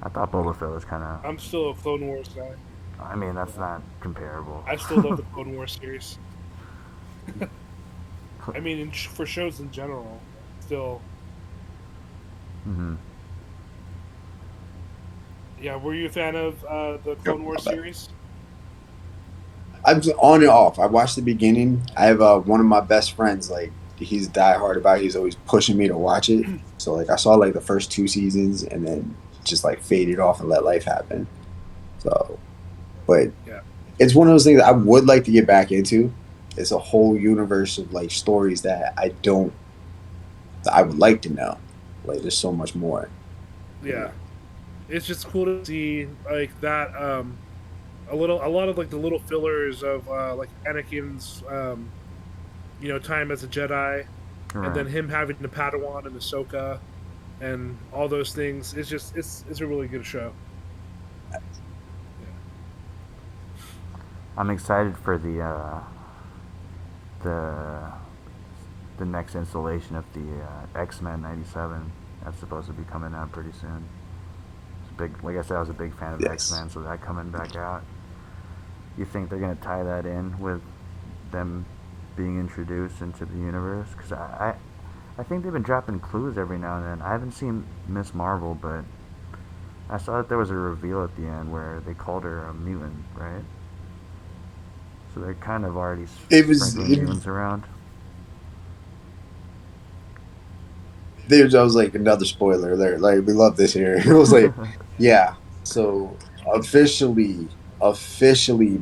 I thought Boba Fett was kind of. I'm still a Clone Wars guy. I mean, that's not comparable. I still love the Clone Wars series. I mean, for shows in general, still. Mm-hmm. Yeah, were you a fan of the Clone Wars series? I'm on and off. I watched the beginning. I have one of my best friends, like, he's diehard about it. He's always pushing me to watch it. So, like, I saw, like, the first 2 seasons and then just, like, faded off and let life happen. So, but yeah, it's one of those things I would like to get back into. It's a whole universe of, like, stories that I would like to know. Like, there's so much more. Yeah. It's just cool to see, like, that, a lot of, like, the little fillers of, like, Anakin's, time as a Jedi, Right. and then him having the Padawan and Ahsoka, and all those things. It's just, it's a really good show. I'm excited for the next installation of the X-Men '97. That's supposed to be coming out pretty soon. It's big, like I said, I was a big fan of Yes. X-Men, so that coming back out. You think they're gonna tie that in with them being introduced into the universe? Because I think they've been dropping clues every now and then. I haven't seen Miss Marvel, but I saw that there was a reveal at the end where they called her a mutant, right? So they're kind of already sprinkling mutants around. There's, I was like, another spoiler alert. Like, we love this here. It was like, yeah. So officially,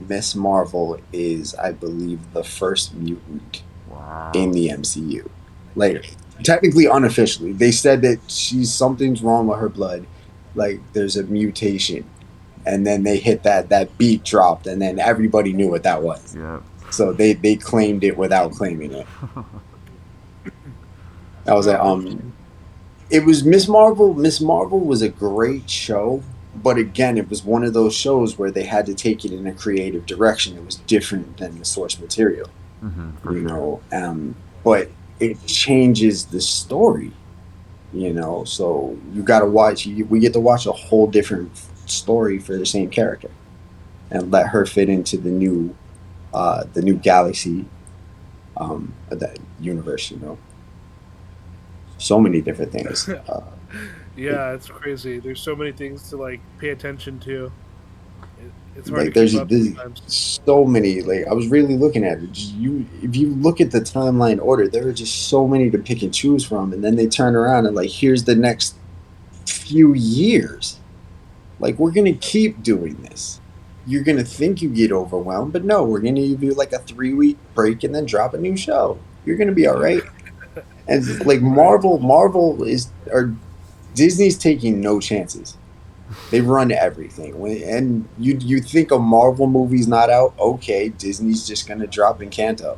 Miss Marvel is, I believe, the first mutant Wow. in the MCU. Later, technically, unofficially, they said that something's wrong with her blood. Like, there's a mutation, and then they hit that beat dropped, and then everybody knew what that was. Yep. So they claimed it without claiming it. I was like, it was Miss Marvel. Miss Marvel was a great show, but again, it was one of those shows where they had to take it in a creative direction. It was different than the source material, Mm-hmm, know. But it changes the story, So you got to watch. We get to watch a whole different story for the same character, and let her fit into the new galaxy, that universe. So many different things. Yeah, it's crazy. There's so many things to, like, pay attention to. It's hard Like, to there's keep up sometimes. so many. Like, I was really looking at it. If you look at the timeline order, there are just so many to pick and choose from, and then they turn around and, like, here's the next few years. Like, we're gonna keep doing this. You're gonna think you get overwhelmed, but no, we're gonna give you like a 3-week break and then drop a new show. You're gonna be all right. And like Marvel or Disney's taking no chances. They run everything. And you think a Marvel movie's not out? Okay, Disney's just gonna drop Encanto.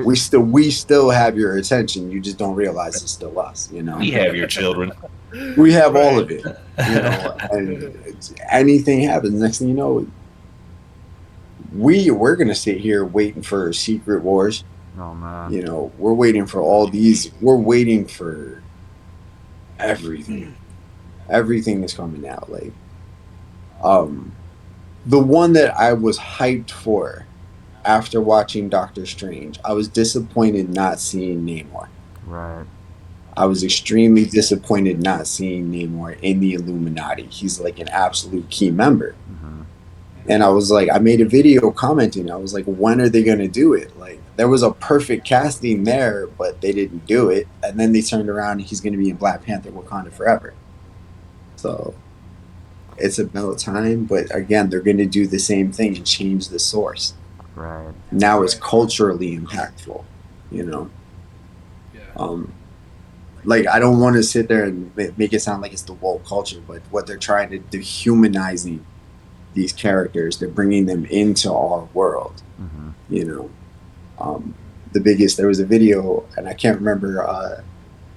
We still have your attention. You just don't realize it's still us. We have your children. We have all of it. And anything happens. Next thing you know, we're gonna sit here waiting for Secret Wars. Oh man. We're waiting for all these. We're waiting for everything. Everything is coming out. Like, the one that I was hyped for after watching Doctor Strange, I was disappointed not seeing Namor. Right. I was extremely disappointed not seeing Namor in the Illuminati. He's like an absolute key member. Mm-hmm. And I was like, I made a video commenting. I was like, when are they going to do it? Like, there was a perfect casting there, but they didn't do it. And then they turned around and he's going to be in Black Panther Wakanda Forever. So it's about time. But again, they're going to do the same thing and change the source. Right. Now it's culturally impactful, you know? Yeah. Like, I don't want to sit there and make it sound like it's the woke culture, but what they're trying to dehumanizing these characters, they're bringing them into our world. Mm-hmm. You know, there was a video, and I can't remember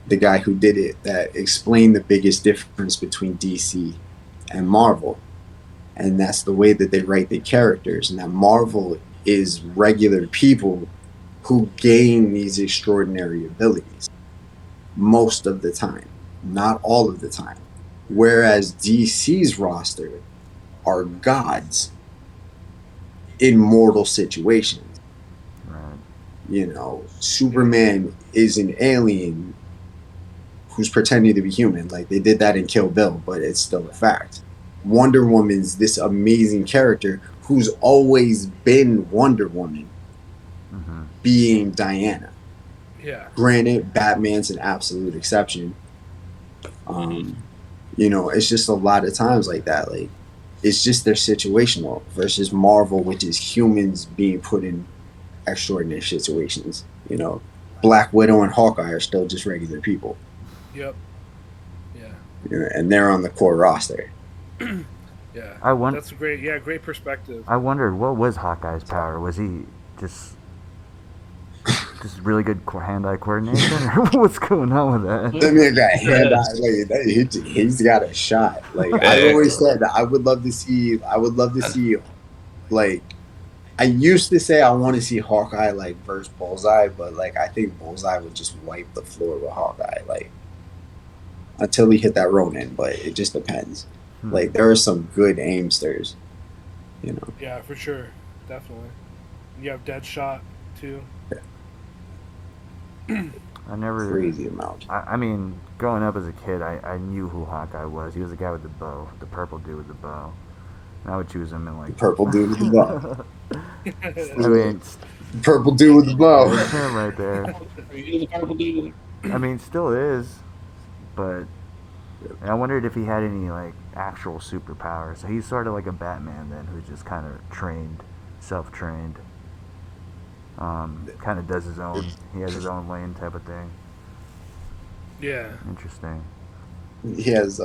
the guy who did it, that explained the biggest difference between DC and Marvel, and that's the way that they write the characters. And that Marvel is regular people who gain these extraordinary abilities most of the time, not all of the time, whereas DC's roster are gods in mortal situations. Right. You know, Superman is an alien who's pretending to be human. Like, they did that in Kill Bill, but it's still a fact. Wonder Woman's this amazing character who's always been Wonder Woman, Mm-hmm. being Diana. Yeah. Granted, Batman's an absolute exception. You know, it's just a lot of times like that. Like, it's just they're situational versus Marvel, which is humans being put in extraordinary situations. You know, Black Widow and Hawkeye are still just regular people. Yep. Yeah. You know, and they're on the core roster. Yeah. That's a great perspective. I wondered, what was Hawkeye's power? Was he just really good hand-eye coordination, or what's going on with that? I mean, that hand-eye, like, he's got a shot. Like, I've always said that I would love to see. Like, I used to say I want to see Hawkeye like versus Bullseye, but like I think Bullseye would just wipe the floor with Hawkeye, like, until he hit that Ronin. But it just depends. Like, there are some good aimsters, you know. Yeah, for sure, definitely. You have Deadshot too. I never Crazy amount. I mean, growing up as a kid, I knew who Hawkeye was. He was the guy with the bow, the purple dude with the bow. And I would choose him in like Purple dude with the bow. I mean, Purple dude with the bow. There's him right there. I mean, still is, but I wondered if he had any like actual superpowers. So he's sort of like a Batman then, who's just kind of trained, self-trained. Kind of does his own. He has his own lane type of thing. Yeah. Interesting. He has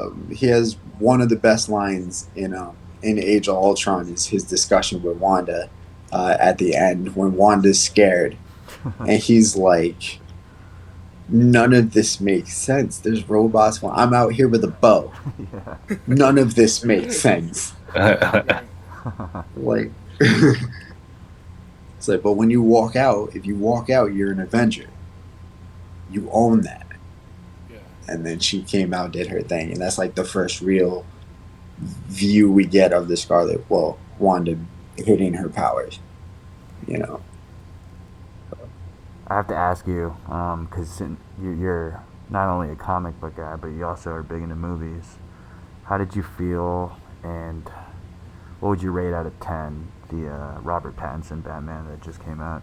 one of the best lines in Age of Ultron is his discussion with Wanda at the end when Wanda's scared, and he's like, "None of this makes sense. There's robots. I'm out here with a bow. Yeah. None of this makes sense." Like. It's like, but when you walk out, if you walk out, you're an Avenger. You own that. Yeah. And then she came out, did her thing, and that's like the first real view we get of the Wanda hitting her powers. You know. I have to ask you, because you're not only a comic book guy, but you also are big into movies. How did you feel, and what would you rate out of 10 the Robert Pattinson Batman that just came out?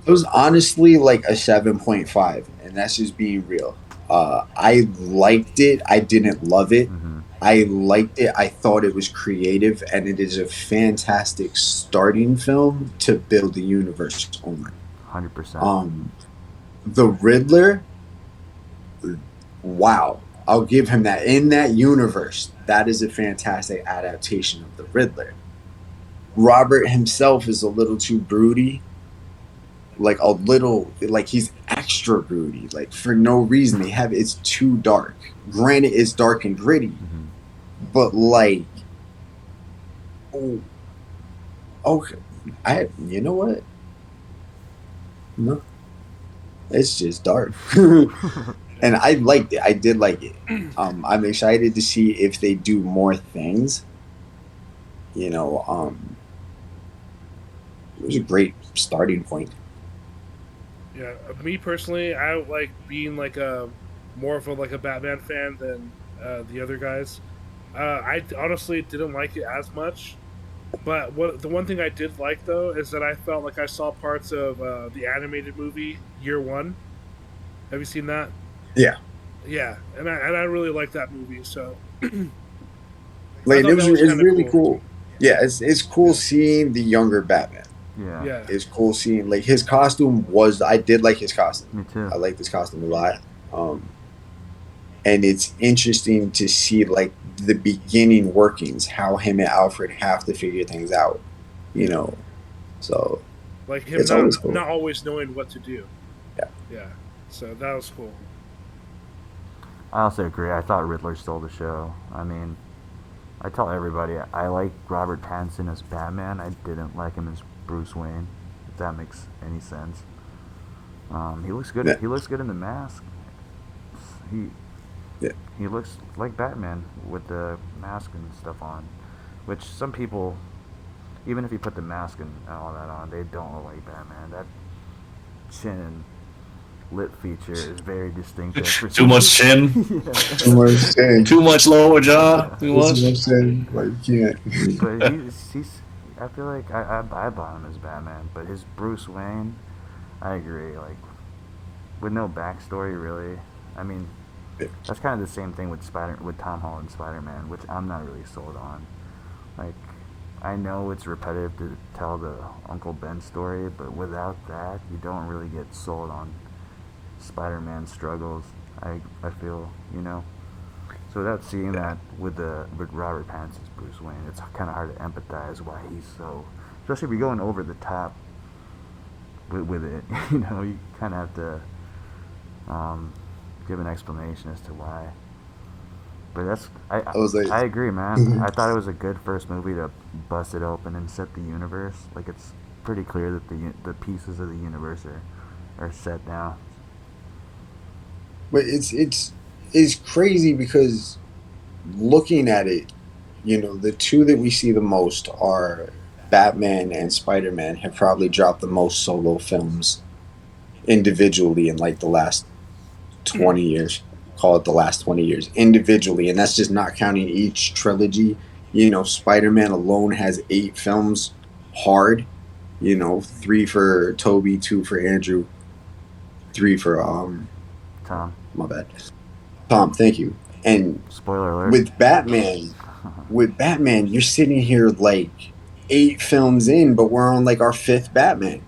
It was honestly like a 7.5, and that's just being real. I liked it. I didn't love it. Mm-hmm. I liked it. I thought it was creative, and it is a fantastic starting film to build the universe on. 100%. The Riddler, wow. I'll give him that. In that universe, that is a fantastic adaptation of the Riddler. Robert himself is a little too broody. Like, he's extra broody. Like, for no reason. It's too dark. Granted, it's dark and gritty. Mm-hmm. But, like, okay. You know what? No. It's just dark. And I liked it. I did like it. I'm excited to see if they do more things. You know, it was a great starting point. Yeah, me personally, I like being like more of a Batman fan than the other guys. I honestly didn't like it as much. But the one thing I did like though is that I felt like I saw parts of the animated movie Year One. Have you seen that? Yeah, Yeah, and I really like that movie. So I like thought that was it's kind of really cool. cool. Yeah, it's cool seeing the younger Batman. Yeah, Yeah, It's cool seeing like his costume was. I did like his costume. me too. I like this costume a lot. And it's interesting to see like the beginning workings, how him and Alfred have to figure things out. You know, so like him it's always not cool. not always knowing what to do. Yeah. Yeah, so that was cool. I also agree. I thought Riddler stole the show. I mean, I tell everybody I like Robert Pattinson as Batman. I didn't like him as Bruce Wayne. If that makes any sense. He looks good. Yeah, He looks good in the mask. He yeah. he looks like Batman with the mask and stuff on, which some people, even if you put the mask and all that on, they don't look like Batman. That chin and lip feature is very distinctive. For Too some much chin, people. Too much sin. too much lower jaw, Yeah. too Too much. much sin. Like you But can't. he's I feel like I bought him as Batman, but his Bruce Wayne, I agree. Like with no backstory really. I mean, that's kind of the same thing with Tom Holland Spider Man, which I'm not really sold on. Like I know it's repetitive to tell the Uncle Ben story, but without that, you don't really get sold on Spider Man's struggles. I feel So without seeing that with Robert Pattinson's Bruce Wayne, it's kind of hard to empathize why he's so, especially if you're going over the top with it. You kind of have to give an explanation as to why. But I was like, I agree, man. I thought it was a good first movie to bust it open and set the universe. Like it's pretty clear that the pieces of the universe are set now. but it's crazy because looking at it, the two that we see the most are Batman and Spider Man have probably dropped the most solo films individually in like the last 20 years. Call it the last 20 years individually, and that's just not counting each trilogy. Spider Man alone has 8 films hard. Three for Toby, two for Andrew, three for Tom, my bad. Tom, thank you. And spoiler alert. with Batman, you're sitting here like 8 films in, but we're on like our 5th Batman.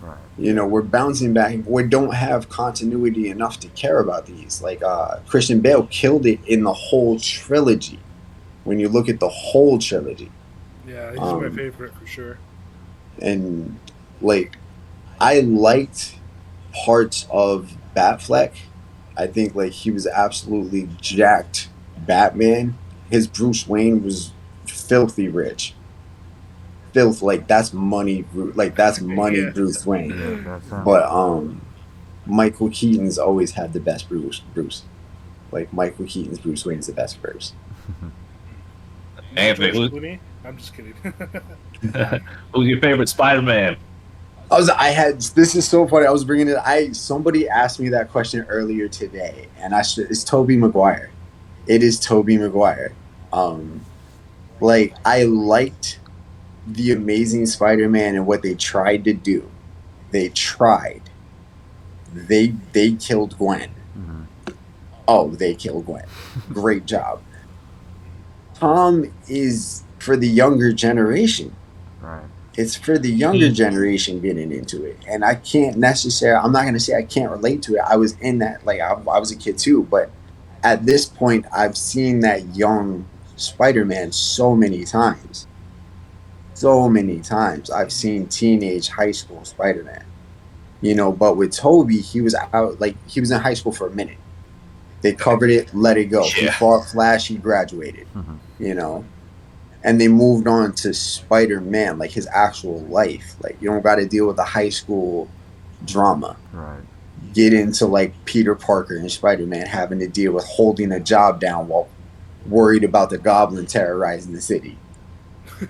Right. We're bouncing back. We don't have continuity enough to care about these. Like Christian Bale killed it in the whole trilogy. When you look at the whole trilogy, Yeah, he's my um, favorite for sure. and like I liked parts of Batfleck. I think like he was absolutely jacked Batman. His Bruce Wayne was filthy rich. Filth like that's money. Like that's money Yeah, Bruce Wayne. Yeah, that's him. But Michael Keaton's always had the best Bruce. Like Michael Keaton's Bruce Wayne's the best Bruce. Anthony, George Clooney. I'm just kidding. who's your favorite Spider-Man? This is so funny. I was bringing it. Somebody asked me that question earlier today, and it's Tobey Maguire. It is Tobey Maguire. Like I liked the Amazing Spider-Man and what they tried to do. They tried. They killed Gwen. Mm-hmm. Oh, they killed Gwen. Great job. Tom is for the younger generation. Right. It's for the younger generation getting into it. And I'm not going to say I can't relate to it. I was in that, like, I was a kid too. But at this point, I've seen that young Spider-Man so many times. So many times. I've seen teenage high school Spider-Man. But with Toby, he was in high school for a minute. They covered it, let it go. Yeah. He fought Flash, he graduated. Mm-hmm. And they moved on to Spider-Man, like his actual life. Like you don't got to deal with the high school drama. Right. Get into like Peter Parker and Spider-Man having to deal with holding a job down while worried about the Goblin terrorizing the city.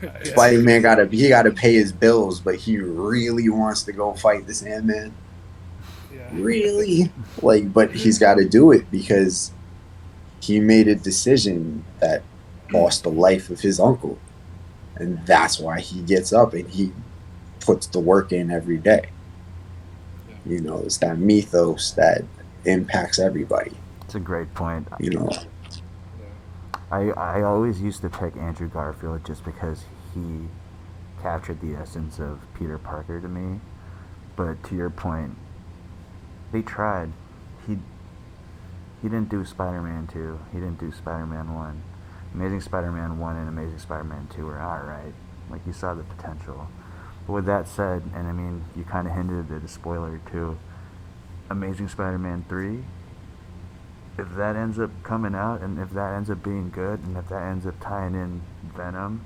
Yeah. Spider-Man gotta pay his bills, but he really wants to go fight the Sandman. Yeah. Really? But he's got to do it because he made a decision that lost the life of his uncle, and that's why he gets up and he puts the work in every day. You know, it's that mythos that impacts everybody. It's a great point. You know, I always used to pick Andrew Garfield just because he captured the essence of Peter Parker to me. But to your point, they tried. He didn't do Spider-Man 2. He didn't do Spider-Man 1. Amazing Spider-Man 1 and Amazing Spider-Man 2 were alright. Like, you saw the potential. But with that said, and I mean, you kind of hinted at a spoiler too, Amazing Spider-Man 3, if that ends up coming out, and if that ends up being good, and if that ends up tying in Venom,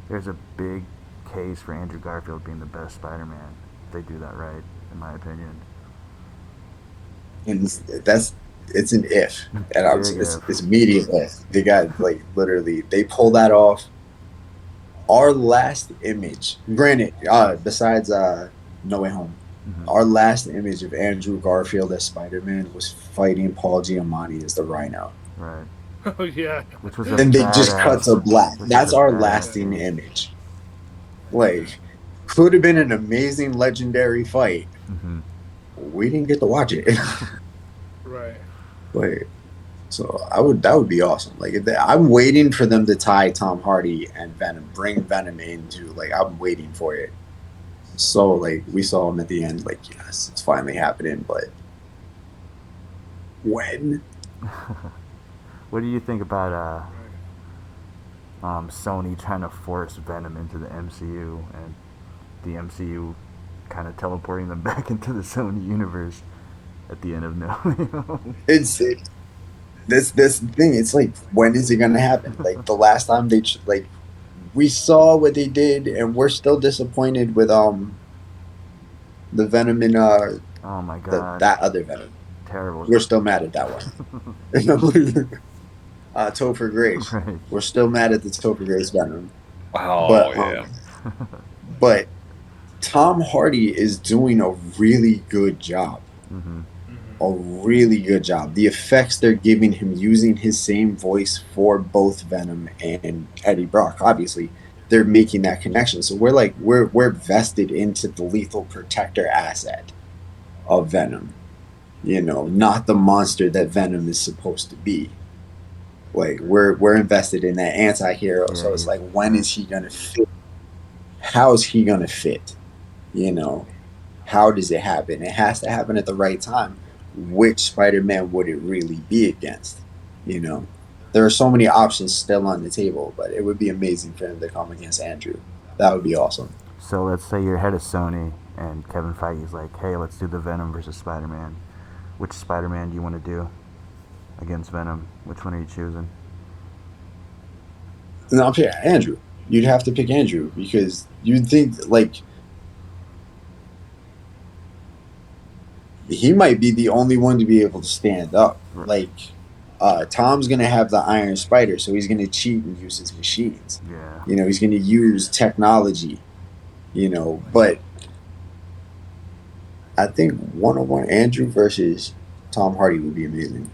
there's a big case for Andrew Garfield being the best Spider-Man. If they do that right, in my opinion. and it's an if, and it's immediate if. They got like literally they pull that off. Our last image, granted, besides No Way Home, our last image of Andrew Garfield as Spider-Man was fighting Paul Giamatti as the Rhino. Right. Oh yeah. Which was And they just cut to black. That's our lasting image. image. Like, could have been an amazing, legendary fight. We didn't get to watch it. Right. Like, so that would be awesome. Like, I'm waiting for them to tie Tom Hardy and Venom, bring Venom into, like, I'm waiting for it. So, like, we saw him at the end, like, yes, it's finally happening, but when? What do you think about Sony trying to force Venom into the MCU and the MCU kind of teleporting them back into the Sony universe at the end of No Way Home? This thing, it's like, when is it gonna happen? Like, the last time like, we saw what they did, and we're still disappointed with the Venom in oh my god, that other Venom. Terrible. We're still mad at that one. Topher Grace. Right. We're still mad at the Topher Grace Venom. Oh, But yeah. but Tom Hardy is doing a really good job. A really good job. The effects they're giving him using his same voice for both Venom and Eddie Brock, obviously, they're making that connection. So we're vested into the lethal protector asset of Venom. You know, not the monster that Venom is supposed to be. Like, we're invested in that anti-hero. Yeah, So it's like, when is he gonna fit? How is he gonna fit? You know, how does it happen? It has to happen at the right time. Which Spider-Man would it really be against? You know, there are so many options still on the table, but it would be amazing for him to come against Andrew. That would be awesome. So let's say you're head of Sony and Kevin Feige's like, hey, let's do the Venom versus Spider-Man. Which Spider-Man do you want to do against Venom? Which one are you choosing? No, I'm picking Andrew. You'd have to pick Andrew because you'd think, like, he might be the only one to be able to stand up. Like, Tom's going to have the Iron Spider, so he's going to cheat and use his machines. Yeah. You know, he's going to use technology, you know, but I think one-on-one Andrew versus Tom Hardy would be amazing.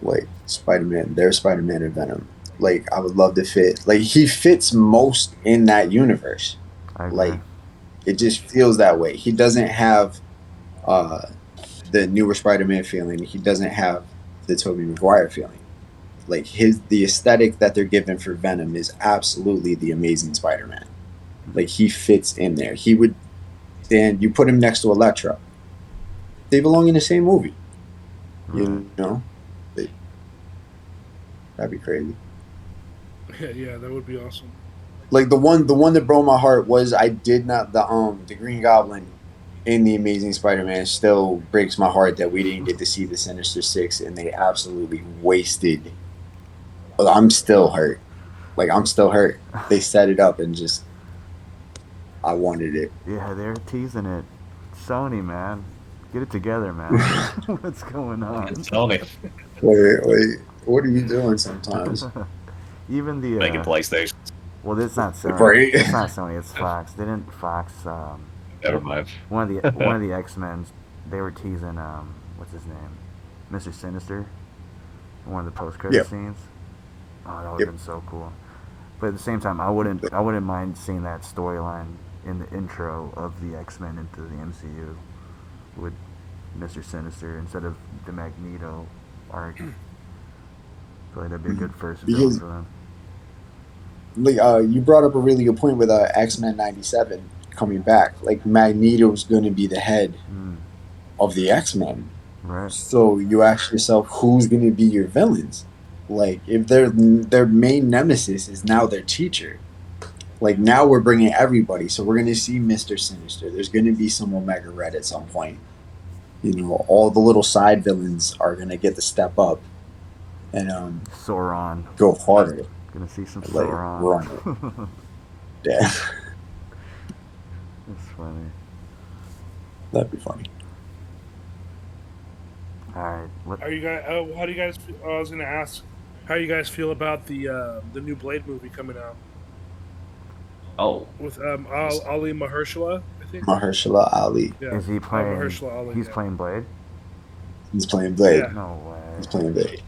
Like, Spider-Man, their Spider-Man and Venom. Like, I would love to fit. Like, he fits most in that universe. Like, it just feels that way. He doesn't have the newer Spider-Man feeling. He doesn't have the Tobey Maguire feeling. Like, the aesthetic that they're giving for Venom is absolutely the Amazing Spider-Man. Like, he fits in there. He would stand. You put him next to Elektra. They belong in the same movie. You know, that'd be crazy. Yeah, that would be awesome. Like, the one that broke my heart was the Green Goblin in the Amazing Spider-Man still breaks my heart that we didn't get to see the Sinister Six and they absolutely wasted. I'm still hurt. Like, I'm still hurt. They set it up and just, I wanted it. Yeah, they're teasing it. Sony, man. Get it together, man. What's going on? Sony. Wait, what are you doing sometimes? Even the Making PlayStation. well, it's not Sony. Right. It's not Sony. It's Fox. Didn't Fox? Never mind. One of the X-Men. They were teasing what's his name, Mr. Sinister. In one of the post-credit scenes. Oh, that would Yep. have been so cool. But at the same time, I wouldn't mind seeing that storyline in the intro of the X-Men into the MCU with Mr. Sinister instead of the Magneto arc. I feel like that'd be a good first villain Because for them. like you brought up a really good point with X-Men 97 coming back. Like Magneto's going to be the head Mm, of the X-Men. right. So you ask yourself, who's going to be your villains? Like if their main nemesis is now their teacher. Like now we're bringing everybody, so we're going to see Mister Sinister. There's going to be some Omega Red at some point. You know, all the little side villains are going to get to step up and Sauron. go harder. Gonna see some Like run it. Sauron. Yeah, That's funny. that'd be funny. All right. Are you guys? How do you guys? I was gonna ask how you guys feel about the new Blade movie coming out Oh, with Ali Mahershala, I think. Mahershala Ali. Yeah, Is he playing? Mahershala Ali. He's yeah. playing Blade. He's playing Blade. Yeah. No way. He's playing Blade,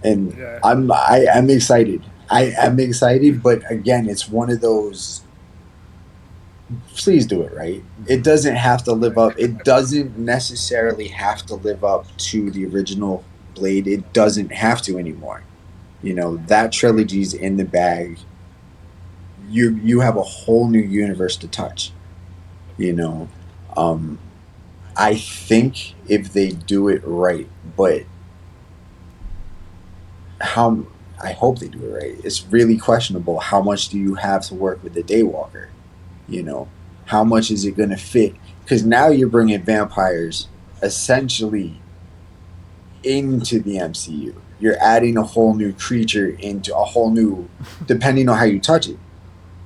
and Yeah. I am excited. I am excited, but again, it's one of those. Please do it right. It doesn't have to live up. It doesn't necessarily have to live up to the original Blade. It doesn't have to anymore. You know, that trilogy's in the bag. You have a whole new universe to touch. You know, I think if they do it right, but how I hope they do it right. It's really questionable. How much do you have to work with the Daywalker? You know, how much is it going to fit? Because now you're bringing vampires essentially into the MCU. You're adding a whole new creature into a whole new, depending on how you touch it.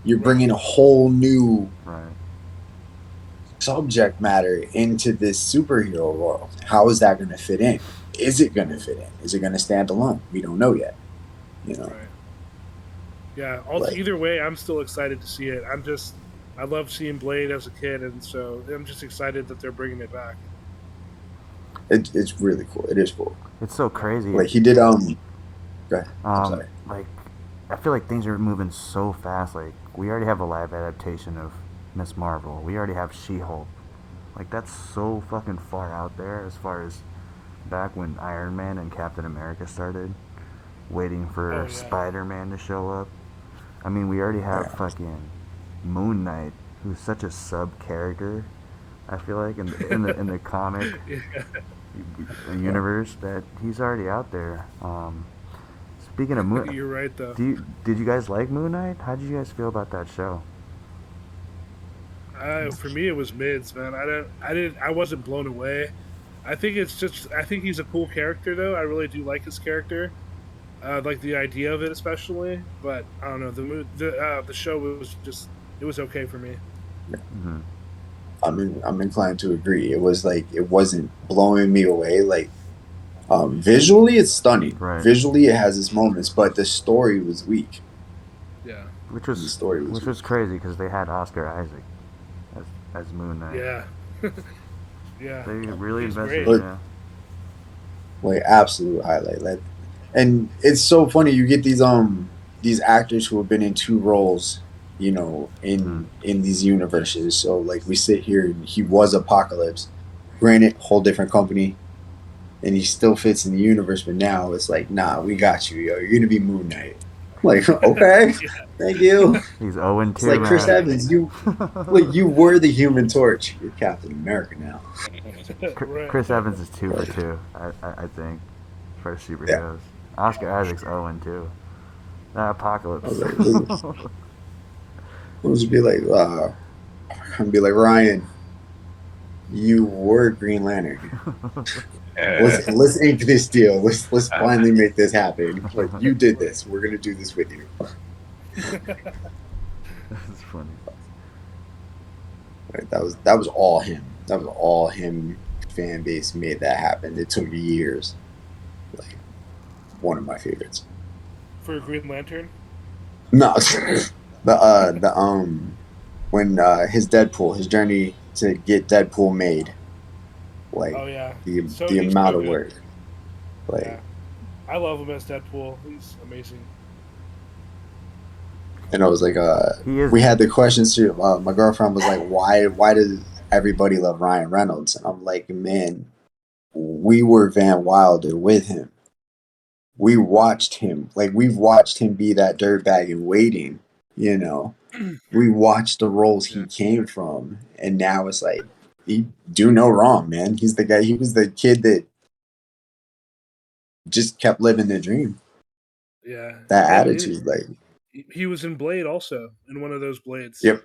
You're bringing a whole new Right. subject matter into this superhero world. How is that going to fit in? Is it going to fit in? Is it going to stand alone? We don't know yet. You know, Right. Yeah. Like- Either way, I'm still excited to see it. I loved seeing Blade as a kid, and so I'm just excited that they're bringing it back. it's really cool. It is cool. It's so crazy. Like he did. Go ahead. I'm sorry. Like, I feel like things are moving so fast. Like, we already have a live adaptation of Miss Marvel. We already have She-Hulk. Like, that's so fucking far out there as far as back when Iron Man and Captain America started, waiting for Oh, yeah. Spider-Man to show up. I mean, we already have Yeah. fucking Moon Knight, who's such a sub character. I feel like in the comic universe that he's already out there. Speaking of Moon, You're right, though. did you guys like Moon Knight? How did you guys feel about that show? For me, it was mids, man. I wasn't blown away. I think he's a cool character, though. I really do like his character. Like the idea of it, especially. But I don't know. The show it was okay for me. Mm-hmm. I'm inclined to agree. It was like it wasn't blowing me away. Like visually, it's stunning. Right. Visually, it has its moments, but the story was weak. Yeah. Which The was story was which was crazy because they had Oscar Isaac as Moon Knight. Yeah. Yeah. They really He's invested. great. Yeah. like absolute highlight. Like, and it's so funny. You get these actors who have been in two roles, you know, in these universes. So like we sit here, and he was Apocalypse. Granted, whole different company, and he still fits in the universe. But now it's like, nah, we got you, yo. You're gonna be Moon Knight. Like, okay, thank you. He's 0-2. It's like Chris Evans. You were the Human Torch. You're Captain America now. Right. Chris Evans is 2 for 2. I think for superheroes. Oscar Isaac's 0-2. Apocalypse. I was like, it was be like, I'm be like, Ryan, you were Green Lantern. Let's ink this deal. Let's finally make this happen. Like, you did this. We're gonna do this with you. That's funny. Like, that was all him. That was all him. Fan base made that happen. It took years. Like, one of my favorites. For Green Lantern. No, when his Deadpool, his journey to get Deadpool made, like Oh yeah. the He's amount so of good. work, like Yeah. I love him as Deadpool. He's amazing. And I was like, He is. we had the questions too. My girlfriend was like, why does everybody love Ryan Reynolds? And I'm like, man, we were Van Wilder with him. We watched him. Like, we've watched him be that dirtbag in Waiting, you know. We watched the roles he came from. And now it's like, he do no wrong, man. He's the guy, he was the kid that just kept living the dream. Yeah. That And attitude, like, he was in Blade also, in one of those Blades. yep.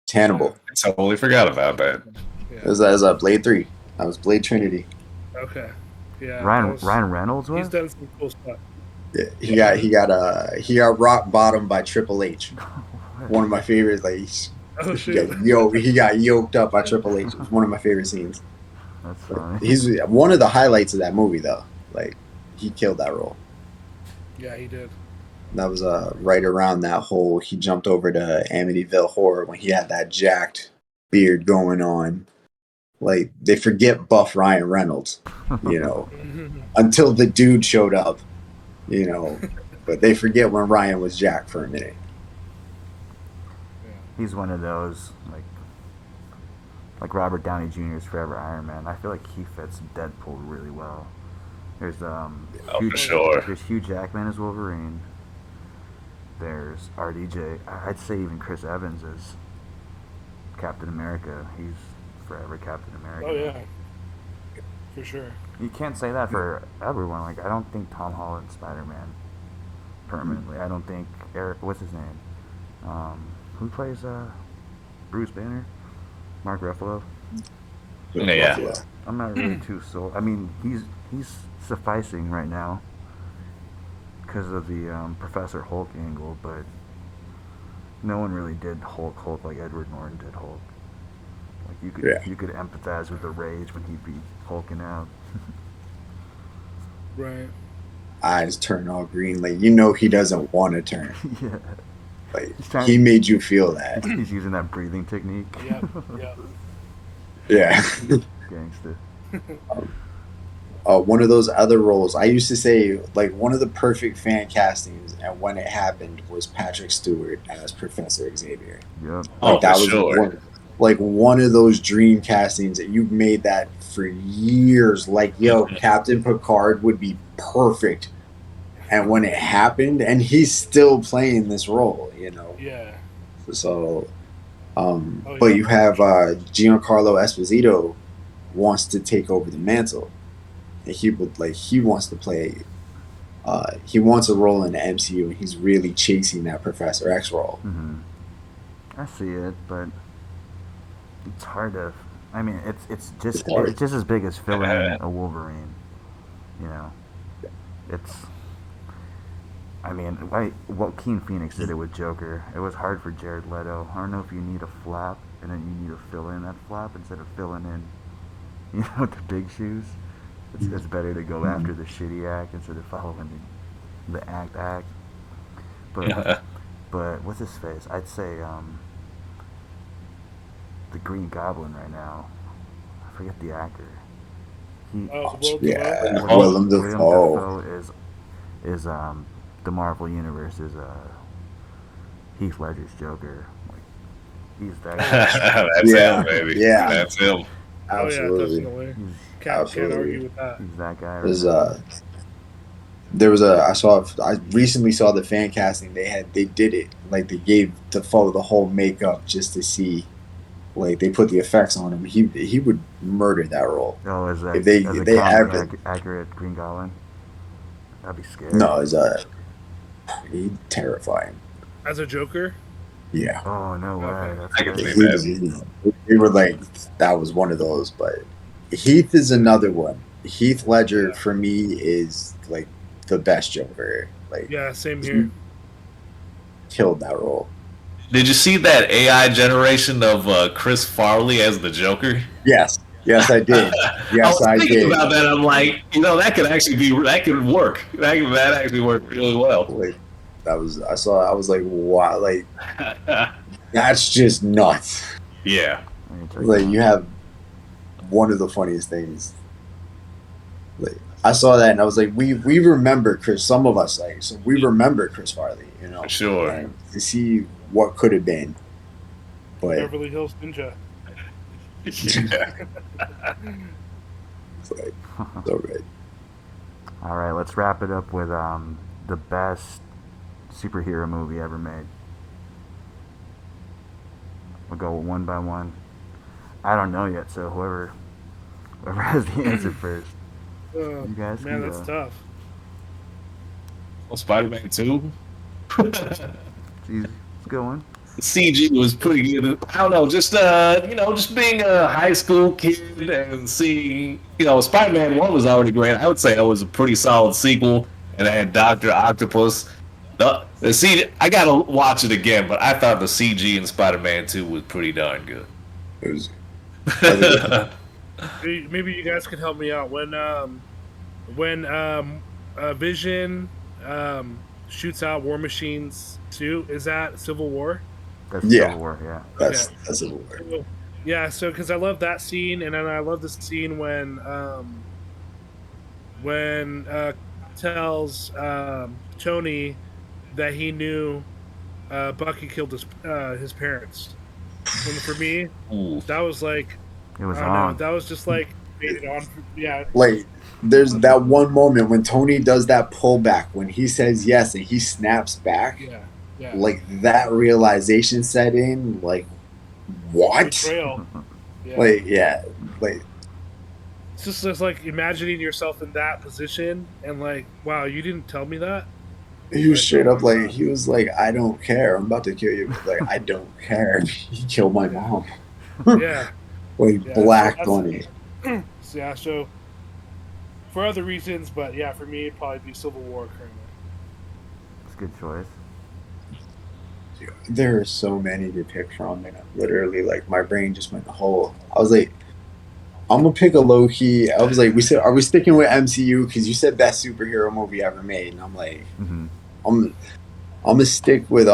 It's Hannibal. I totally forgot about that. It was a Blade 3. That was Blade Trinity. Okay. Yeah. Ryan Reynolds was. He's done some cool stuff. Yeah, he got rock bottom by Triple H. One of my favorites. Like, Oh shit. he got yoked up by Triple H. It was one of my favorite scenes. That's funny. He's one of the highlights of that movie, though. Like, he killed that role. Yeah, he did. That was right around that whole. He jumped over to Amityville Horror when he had that jacked beard going on. Like, they forget buff Ryan Reynolds, you know, until the dude showed up, you know. But they forget when Ryan was jacked for a minute. He's one of those like Robert Downey Jr.'s Forever Iron Man. I feel like he fits Deadpool really well. There's for sure. There's Hugh Jackman as Wolverine. There's RDJ. I'd say even Chris Evans is Captain America. He's forever Captain America. Oh yeah, for sure. You can't say that for everyone. Like, I don't think Tom Holland's Spider-Man permanently. I don't think what's his name? Who plays Bruce Banner? Mark Ruffalo. Yeah. I'm not really too sold. I mean, he's sufficing right now because of the Professor Hulk angle, but no one really did Hulk like Edward Norton did Hulk. Like, you could empathize with the rage when he'd be hulking out. Right. Eyes turn all green. Like, you know, he doesn't want to turn. Yeah. Like, he made you feel that. He's using that breathing technique. Yep. Yep. Yeah. Gangster. One of those other roles, I used to say, like, one of the perfect fan castings, and when it happened, was Patrick Stewart as Professor Xavier. Yep. Like, that for was sure. one of those dream castings that you've made that for years. Like, yo, Captain Picard would be perfect. And when it happened, and he's still playing this role, you know. Yeah. So, but you have Giancarlo Esposito wants to take over the mantle. And he wants to play. He wants a role in the MCU, and he's really chasing that Professor X role. Mm-hmm. I see it, but it's hard to. I mean, it's just as big as filling a Wolverine. You know, it's. I mean, Joaquin Phoenix did it with Joker. It was hard for Jared Leto. I don't know if you need a flap and then you need to fill in that flap instead of filling in, the big shoes. It's better to go after the shitty act instead of following the act. But what's his face? I'd say the Green Goblin right now. I forget the actor. Willem Dafoe is the Marvel Universe is Heath Ledger's Joker. Like, he's that guy. That's him, baby. Yeah, that's him. Absolutely. Oh, yeah, definitely. Can't argue with that. He's that guy. I recently saw the fan casting. They did it. Like, they gave Dafoe the whole makeup just to see. Like, they put the effects on him. He would murder that role. Oh, is that if they accurate Green Goblin? That'd be scary. No, he's terrifying. As a Joker? Yeah. Oh, no way. That's I can good. see that. We were like, that was one of those. But Heath is another one. Heath Ledger, for me, is like the best Joker. Like, yeah, same here. Killed that role. Did you see that AI generation of Chris Farley as the Joker? Yes, I did. Yes, I was thinking did. about that. I'm like, that could actually work. That actually worked really well. Like, I was like, wow, like, that's just nuts. Yeah. Like, you have one of the funniest things. Like, I saw that and I was like, we remember Chris. Some of us like, so we remember Chris Farley, For sure. and to see what could have been, but Beverly Hills Ninja. it's like so good. All right, let's wrap it up with the best superhero movie ever made. We'll go one by one. I don't know yet, so whoever has the answer first. You guys Man, can that's go. tough. Well, Spider-Man 2. Jeez, it's a good one. CG was pretty good. I don't know, just just being a high school kid and seeing, Spider-Man 1 was already great. I would say that was a pretty solid sequel, and it had Doctor Octopus. The CG, I gotta watch it again, but I thought the CG in Spider-Man 2 was pretty darn good. It was. I think Maybe you guys could help me out when Vision shoots out War Machine's suit. Is that Civil War? That's Yeah. Civil War, yeah. that's a word. Yeah, so because I love that scene, and then I love the scene when tells Tony that he knew Bucky killed his parents. And for me, Ooh. that was like It was I don't know, on. that was just like made it on. Yeah, Like there's that one moment when Tony does that pullback when he says yes and he snaps back. yeah. Like that realization set in. Like what? Betrayal. Yeah. Like It's just like imagining yourself in that position and like, wow, you didn't tell me that. he was straight up like he was like, I don't care. I'm about to kill you. Like I don't care. He killed my mom. Yeah. Like Yeah, black so on it. Yeah, so for other reasons, but yeah, for me, it'd probably be Civil War currently. It's a good choice. There are so many to pick from, and literally, like my brain just went the whole. I was like, I'm gonna pick a low key. I was like, we said, are we sticking with MCU? Because you said best superhero movie ever made, and I'm like, Mm-hmm. I'm gonna stick with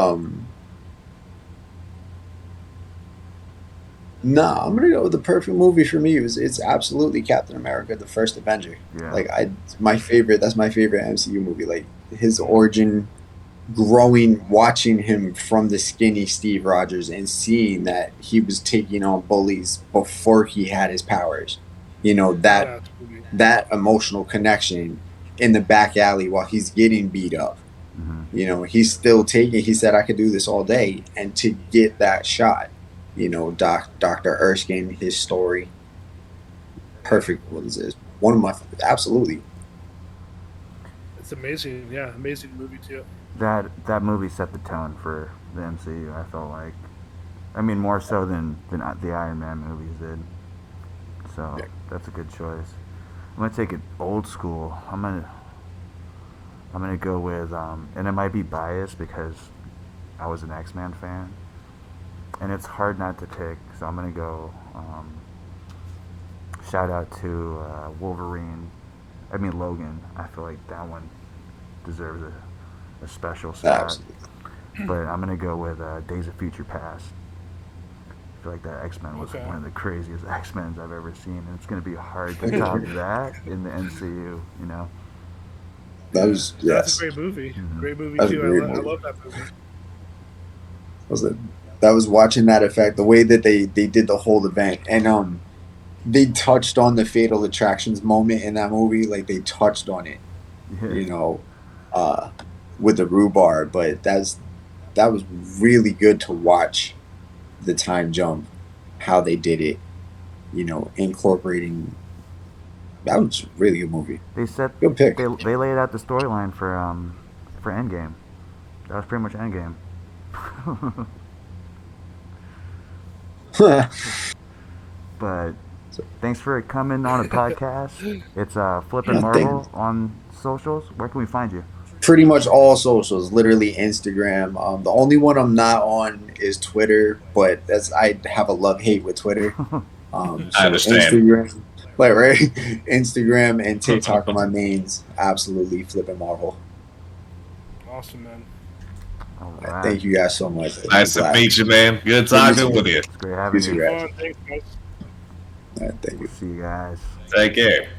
Nah, I'm gonna go with the perfect movie for me. It's absolutely Captain America: The First Avenger. Yeah. Like my favorite. That's my favorite MCU movie. Like his origin, growing, watching him from the skinny Steve Rogers and seeing that he was taking on bullies before he had his powers. That Yeah, it's pretty- that emotional connection in the back alley while he's getting beat up. Mm-hmm. He's still taking. He said, "I could do this all day," and to get that shot. Dr. Erskine, his story, perfect. What is this? One of my absolutely. It's amazing. Yeah, amazing movie too. That movie set the tone for the MCU. I felt like, I mean, more so than the Iron Man movies did. So Yeah. that's a good choice. I'm gonna take it old school. I'm gonna go with and it might be biased because I was an X-Men fan, and it's hard not to pick. So I'm gonna go. Shout out to Wolverine. I mean Logan. I feel like that one deserves a special spot. Absolutely. But I'm gonna go with Days of Future Past. I feel like that X-Men was Okay. one of the craziest X-Men's I've ever seen, and it's gonna be hard to top that in the MCU. That was That's yes. a great movie. Mhm. Great movie That's a too. great I movie. love that movie. That was watching that effect, the way that they did the whole event, and they touched on the Fatal Attractions moment in that movie, like they touched on it, Yeah. with the rhubarb. But that was really good to watch the time jump, how they did it, incorporating. That was a really good movie. They said Good pick. they laid out the storyline for Endgame. That was pretty much Endgame. But thanks for coming on a podcast. It's Flippin Yeah, Marvel on socials. Where can we find you? Pretty much all socials, literally Instagram. The only one I'm not on is Twitter, but I have a love hate with Twitter. I understand. Instagram, like right, Instagram and TikTok are my mains. Absolutely, Flippin Marvel. Awesome, man. All right. Thank you guys so much. Nice to meet you, man. Good talking with you. It's great having You too, you. guys. Fun. Thanks, guys. Thank you. See you guys. Take care.